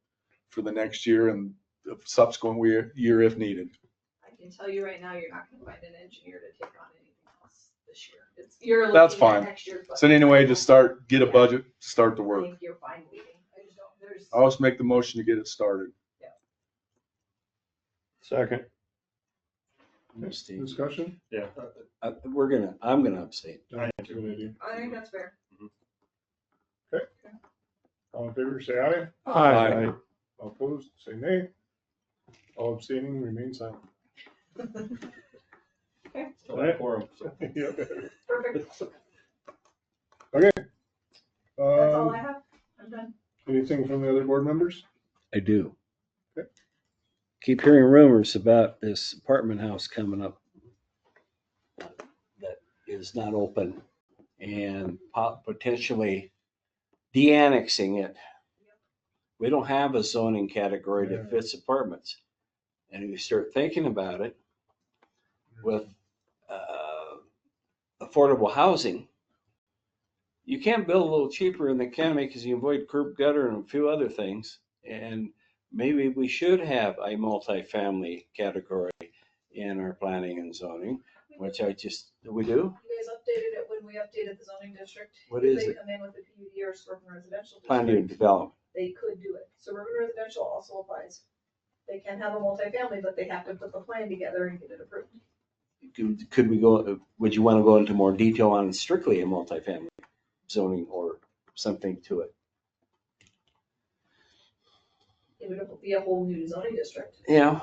for the next year and the subsequent year if needed. I can tell you right now, you're not gonna find an engineer to take on anything else this year. You're That's looking at fine. next year's budget. So anyway, to get a budget, to start the I work. think you're fine waiting. I just don't, there's. I'll just make the motion to get it started. Second. Discussion? Yeah. I'm gonna abstain. I think that's fair. Okay. All in favor, say aye. Aye. All opposed, say nay. All abstaining, remain silent. Okay. Still have quorum, so. Yeah. Perfect. Okay. That's all I have. I'm done. Anything from the other board members? I do. Okay. Keep hearing rumors about this apartment house coming up that is not open and potentially de-annexing it. We don't have a zoning category that fits apartments. And if you start thinking about it with affordable housing, you can build a little cheaper in the county because you avoid curb gutter and a few other things. And maybe we should have a multifamily category in our planning and zoning, which we do? You guys updated it when we updated the zoning district. What If is they it? come in with a PUD or suburban residential Plan district, to develop. they could do it. Suburban residential also applies. They can have a multifamily, but they have to put the plan together and get it approved. Could we go, would you want to go into more detail on strictly a multifamily zoning or something to it? It would be a whole new zoning district. Yeah,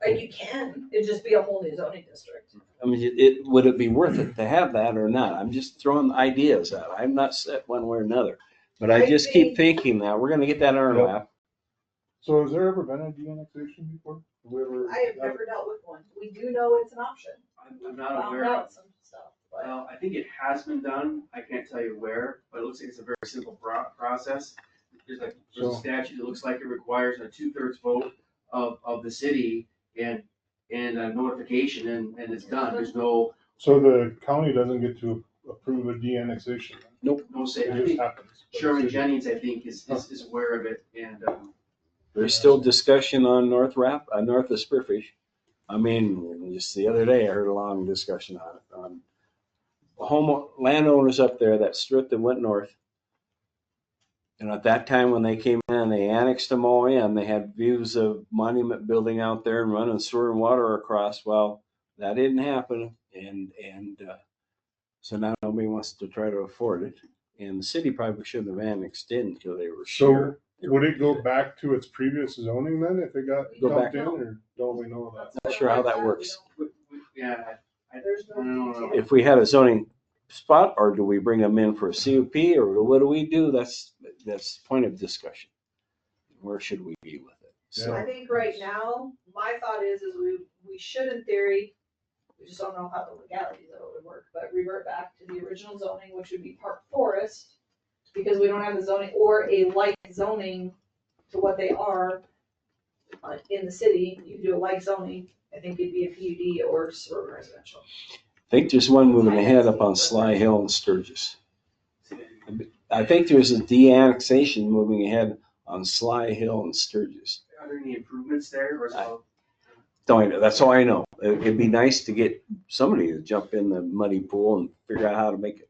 Like you can, it'd just be a whole new zoning district. I mean, would it be worth it to have that or not? I'm just throwing ideas out. I'm not set one way or another. But I just keep thinking that we're gonna get that in our lap. So has there ever been a de-annexation before? Have we ever? I have never dealt with one. We do know it's an option. I'm not Found aware out of. some stuff, but Well, I think it has been done. I can't tell you where, but it looks like it's a very simple process. There's a statute that looks like it requires a 2/3 vote of the city and a notification and it's done. There's no, So the county doesn't get to approve a de-annexation? Nope. no say. It I just think happens. Sherman Jennings, I think, is aware of it and, There's still discussion on north of Spearfish. I mean, just the other day, I heard a long discussion on it. Landowners up there that stripped and went north. And at that time, when they came in, they annexed them all in. They had views of monument building out there and running sewer and water across. Well, that didn't happen. So now nobody wants to try to afford it. And the city probably shouldn't have annexed in until they were sure. So would it go back to its previous zoning then if it got Go dumped back. in, or don't we know that? Not sure how that works. yeah, I there's don't know. If we had a zoning spot, or do we bring them in for a CUP, or what do we do? That's point of discussion. Where should we be with it? So I think right now, my thought is we should in theory, we just don't know how the legalities of it would work, but revert back to the original zoning, which would be park forest, because we don't have the zoning or a like zoning to what they are in the city. You do a like zoning, I think it'd be a PUD or suburban residential. I think there's one moving ahead up on Sly Hill and Sturgis. I think there's a de-annexation moving ahead on Sly Hill and Sturgis. Are there any improvements there or is it all? Don't know. That's all I know. It'd be nice to get somebody to jump in the muddy pool and figure out how to make it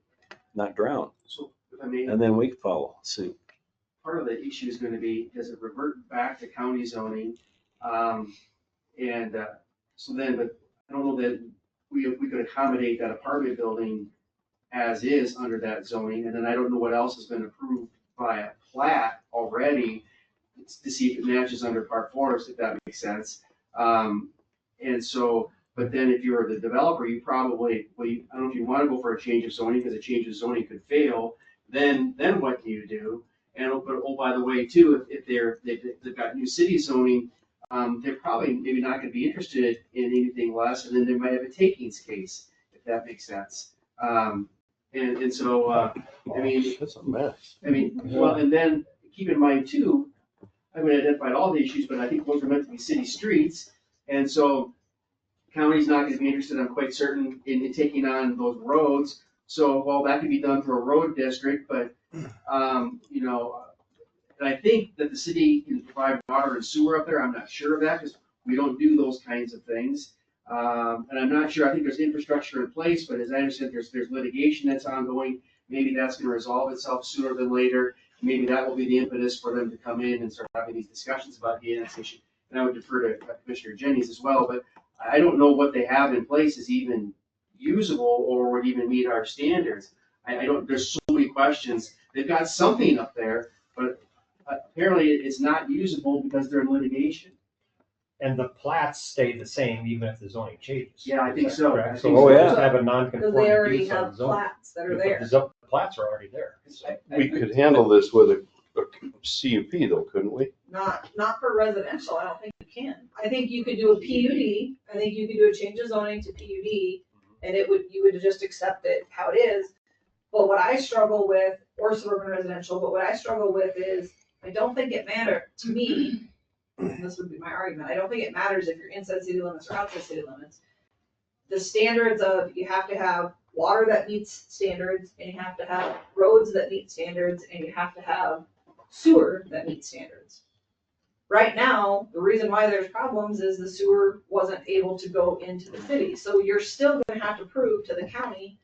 not drown. So, if I may, And then we can follow suit. part of the issue is gonna be, does it revert back to county zoning? So then, but I don't know that we could accommodate that apartment building as is under that zoning, and then I don't know what else has been approved by a plat already to see if it matches under park forest, if that makes sense. And so, but then if you're the developer, you probably, I don't know if you wanna go for a change of zoning, because a change of zoning could fail, then what do you do? And, but, oh, by the way, too, if they've got new city zoning, they're probably maybe not gonna be interested in anything less, and then they might have a takings case, if that makes sense. And so, I mean. That's a mess. I mean, well, and then keep in mind too, I haven't identified all the issues, but I think those are meant to be city streets. And so county's not gonna be interested, I'm quite certain, in taking on those roads. So, well, that could be done through a road district, but, you know, and I think that the city can provide water and sewer up there. I'm not sure of that because we don't do those kinds of things. And I'm not sure, I think there's infrastructure in place, but as I understand, there's litigation that's ongoing. Maybe that's gonna resolve itself sooner than later. Maybe that will be the impetus for them to come in and start having these discussions about the annexation. And I would defer to Commissioner Jennings as well, but I don't know what they have in place is even usable or would even meet our standards. I don't, there's so many questions. They've got something up there, but apparently it's not usable because they're in litigation. And the plats stay the same even if the zoning changes. Yeah, I think so. Correct? I So think we so. just have a Because non-conforming they already use on have zoning. plats that are there. The plats are already there. We could handle this with a CUP though, couldn't we? Not for residential, I don't think you can. I think you could do a PUD, I think you could do a change of zoning to PUD, and you would just accept it how it is. But what I struggle with, or suburban residential, but what I struggle with is, I don't think it matters, to me, and this would be my argument, I don't think it matters if you're inside city limits or outside city limits. The standards of, you have to have water that meets standards, and you have to have roads that meet standards, and you have to have sewer that meets standards. Right now, the reason why there's problems is the sewer wasn't able to go into the city. So you're still gonna have to prove to the county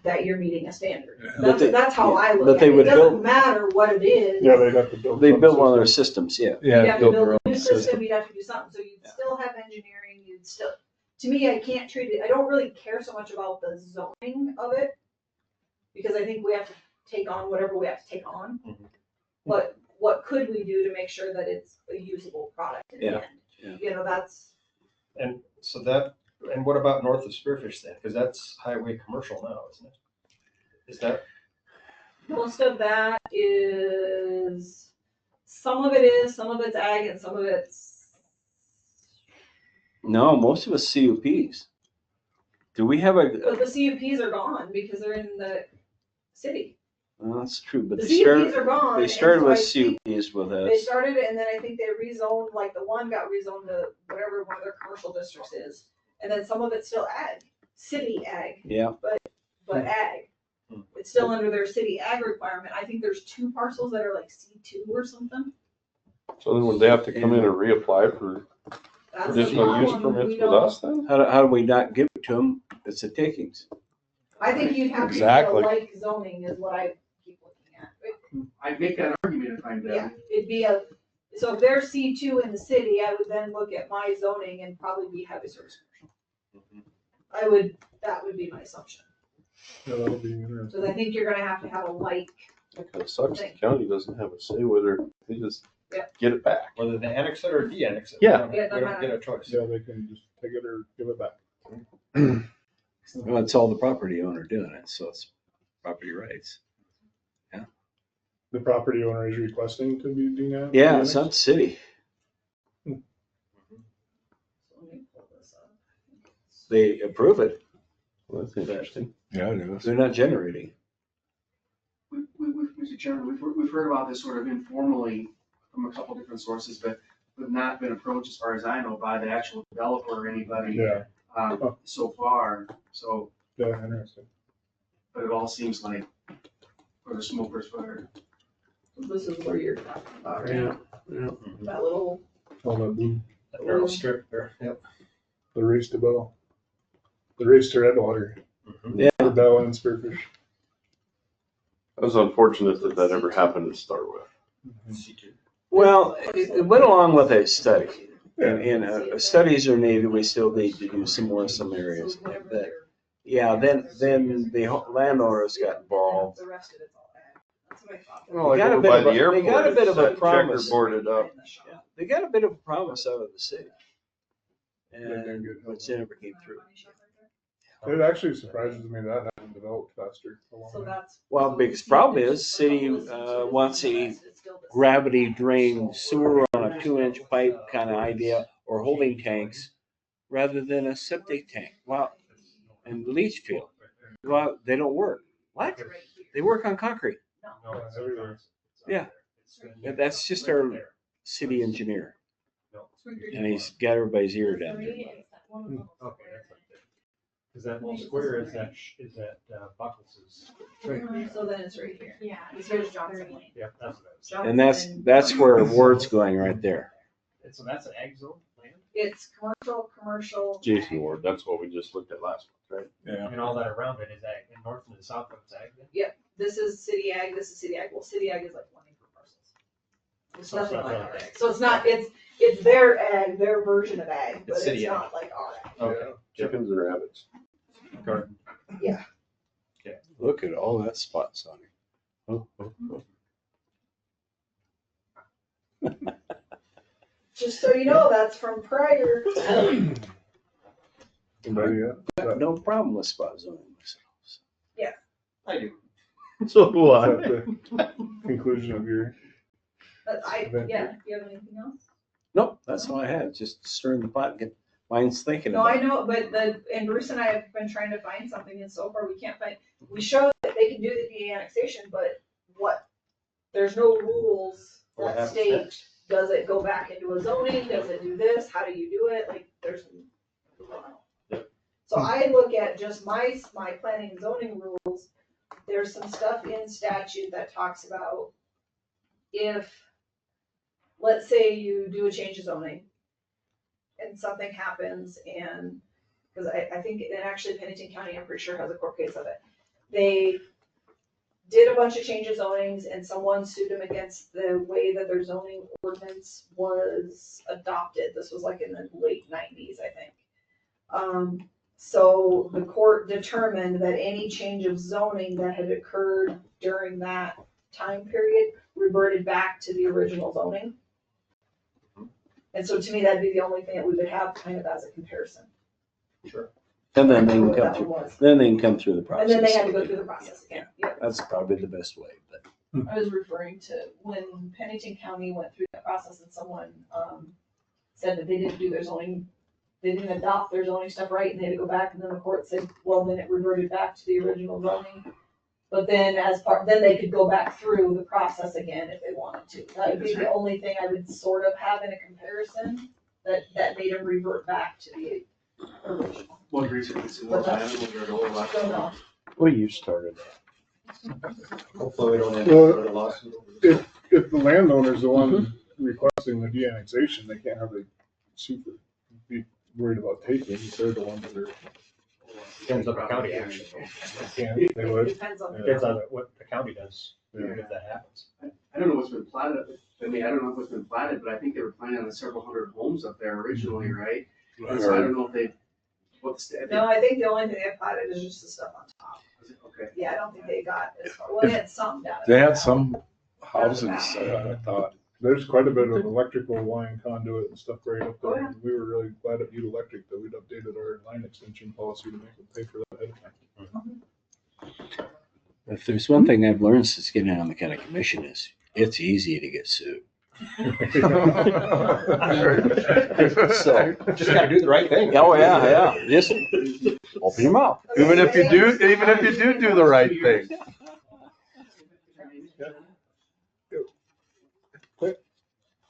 that you're meeting a standard. That's how I look at it. It doesn't matter what it is. Yeah, they'd have to build. They some build one of their system. systems, yeah. You'd have to build a new system, you'd have to do something, so you'd still have engineering, you'd still, to me, I can't treat it, I don't really care so much about the zoning of it. Because I think we have to take on whatever we have to take on. But what could we do to make sure that it's a usable product in the end? Yeah. You know, that's, And so that, and what about north of Spearfish then? Because that's highway commercial now, isn't it? Is that? most of that is, some of it is, some of it's ag and some of it's, No, most of us CUPs. Do we have but a, the CUPs are gone because they're in the city. well, that's true, but The they CUPs started, are gone. they and started so with I think CUPs with They us. started it and then I think they rezoned, like the one got rezoned to whatever one of their commercial districts is. And then some of it's still ag, city ag, Yeah, but ag. It's still under their city ag requirement. I think there's 2 parcels that are like C2 or something. So then would they have to come in and reapply for That's the additional use problem. permits We with don't- us then? how do we not give it to them? It's a takings. I think you'd have to do a Exactly. like zoning is what I keep looking at. I'd make that argument if I'm Yeah, them. it'd be a, so if they're C2 in the city, I would then look at my zoning and probably be heavy service commercial. That would be my assumption. Yeah, that'll be interesting. Because I think you're gonna have to have a like. That kind of sucks. The county doesn't have a say whether they just Yep. get it back. Whether they annex it or de-annex it. Yeah. We don't get a choice. Yeah, they can just take it or give it back. Well, it's all the property owner doing it, so it's property rights. The property owner is requesting to be denounced? Yeah, it's not the city. They approve it. Well, that's interesting. Yeah, it is. They're not generating. Mr. Chairman, we've heard about this sort of informally from a couple different sources, but not been approached, as far as I know, by the actual developer or anybody Yeah. so far. So, Yeah, interesting. but it all seems like for the smokers, for This is where you're talking about, right? Yeah. That little. All that blue, That narrow strip there. Yep. the race to Bell. The race to Redwater. Yeah. For Bell and Spearfish. It was unfortunate that that ever happened to start with. Well, it went along with a study. And studies are needed. We still need to do some more in some areas. But yeah, then the landowners got involved. The rest of it's all ag. That's what I thought. Well, They got a over bit by of the a- they airport, got a bit it's of a promise. checkerboarded up. Yeah, they got a bit of a promise out of the city. And which never came through. It actually surprises me that hasn't developed faster. along So there. that's. Well, the biggest problem is city wants a gravity drain sewer on a 2-inch pipe kind of idea or holding tanks rather than a septic tank. Well, and leach field. Well, they don't work. What? They work on concrete. Yeah, everywhere. Yeah. That's just our city engineer. And he's got everybody's ear down there. Okay, that's like that. Because that little square is that Buckles' trade. So then it's right here. Yeah. Because here's Johnson Lane. Yeah, that's what I was. And that's where Ward's going right there. And so that's an ag zone land? It's commercial. Jason Ward, that's what we just looked at last month, right? Yeah. And all that around it is ag, and north and the south of it's ag then? Yep, this is city ag, this is city ag. Well, city ag is like 1 acre parcels. It's So it's nothing not like really our ag. ag. So it's not, it's their ag, their version of ag, but It's it's city ag. not like our ag. Okay. Chickens and rabbits. Garden. Yeah. Look at all that spots on it. Oh, oh, oh. Just so you know, that's from prior. Anybody got No problem with spot zoning myself. Yeah. I do. So do is that the conclusion of your? Yeah, do you have anything else? Nope, that's all I had. Just stirring the pot and get minds thinking No, about I it. know, but and Bruce and I have been trying to find something and so far we can't find, we show that they can do the de-annexation, but what? There's no rules What that happens state, next? does it go back into a zoning, does it do this, how do you do it, like, there's. I don't know. So I look at just my planning and zoning rules, there's some stuff in statute that talks about if let's say you do a change of zoning and something happens and, because I think, and actually Pennington County, I'm pretty sure has a court case of it. They did a bunch of change of zonings and someone sued them against the way that their zoning ordinance was adopted. This was like in the late 90s, I think. So the court determined that any change of zoning that had occurred during that time period reverted back to the original zoning. And so to me, that'd be the only thing that we would have kind of as a comparison. Sure. And then they can What come that through, one was. then they can come through the process. And then they had to go through the process again. Yep. That's probably the best way, but. I was referring to when Pennington County went through that process and someone, said that they didn't do their zoning, they didn't adopt their zoning stuff right, and they had to go back, and then the court said, well, then it reverted back to the original zoning. But then then they could go back through the process again if they wanted to. That would be the only thing I would sort of have in a comparison that made them revert back to the original. What reason is more planning when you're over last? Don't know. Well, you started Hopefully we don't end up Well, with a lawsuit. if the landowner's the one requesting the de-annexation, they can't have a super, be worried about taking, if they're the ones that are. Depends on the county action. They would. Depends on. Depends on what the county does, Yeah. if that happens. I don't know what's been platted, I mean, I don't know what's been platted, but I think they were planning on several hundred homes up there originally, right? And so I don't know if they, No, I think the only thing they applied is just the stuff on top. Okay. Yeah, I don't think they got as far, well, they had some down. They had some houses, I thought. There's quite a bit of electrical line conduit and stuff right up Oh, there. yeah. We were really glad at Butte Electric that we'd updated our line extension policy to make them pay for that ahead of time. If there's one thing I've learned since getting on the county commission is it's easy to get sued. So Just gotta do the right thing. Oh, yeah. Just open your mouth. Even if you do the right thing.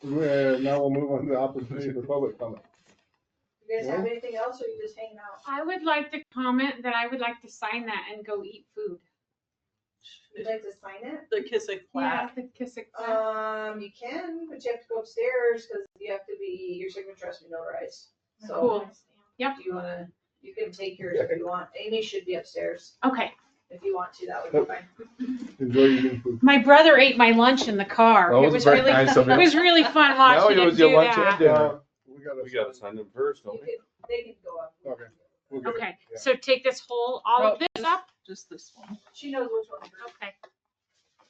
Now we'll move on to the opportunity for public comment. You guys have anything else, or you just hanging out? I would like to comment that I would like to sign that and go eat food. You'd like to sign it? The Kissick Yeah, plat. the Kissick plat. You can, but you have to go upstairs, because you have to be, your signature has to be notarized. So. Cool. Yep. Do you wanna, you can take yours if you want. Amy should be upstairs. Okay. If you want to, that would be fine. Enjoy eating food. My brother ate my lunch in the car. That It was was very really, nice of it him. was really fun watching Now it him was your do lunch and that. dinner. We gotta sign them first, don't we? They can go up. Okay. We'll get it. Okay, so take this whole, all of this up? Just this one. She knows which one. Okay.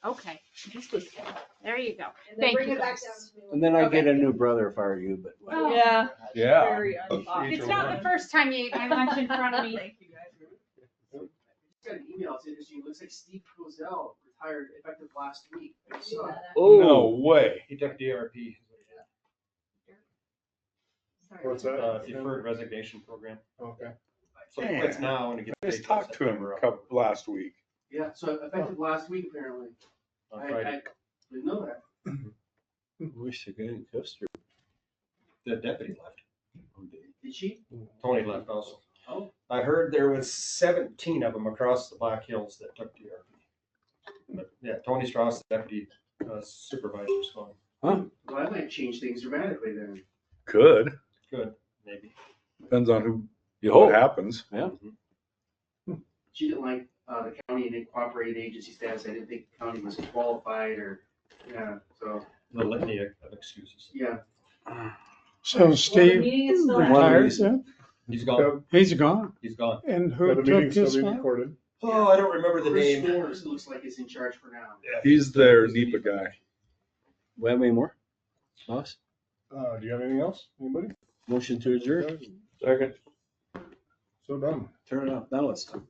Okay, Just this one. there you go. And then Thank bring you. it back guys. down to me. And then I get a new brother if I were you, but. Oh. Yeah. Yeah. Very unpopular. It's not the first time you ate my lunch in front of me. Thank you guys. Just got an email, it's interesting, it looks like Steve Cozell retired effective last week. I just saw that. No way. He took DRP. What's that? Deferred resignation program. Okay. So he quits now and he gets I paid. just talked to him last week. Yeah, so effective last week apparently. On I Friday. didn't know that. Wish the guy in Custer. The deputy left. Did she? Tony left also. Oh. I heard there was 17 of them across the Black Hills that took DRP. But yeah, Tony Strauss, the deputy supervisor, is gone. Huh? Well, that might change things dramatically then. Good. Good, maybe. Depends on who, You what hope. happens. Yeah. She didn't like the county and incorporated agency status. I didn't think the county was qualified or, yeah, so, The litany of excuses. yeah. So Steve meeting is still retired then? He's gone. He's gone. He's gone. And Yeah, who the took meeting's still his being spot? recorded. Oh, I don't remember the Chris name. Schwartz looks like he's in charge for now. He's their NEPA guy. We have any more? Boss? Do you have anything else? Anybody? Motion to adjourn? Second. So done. Turn it off. Now let's talk.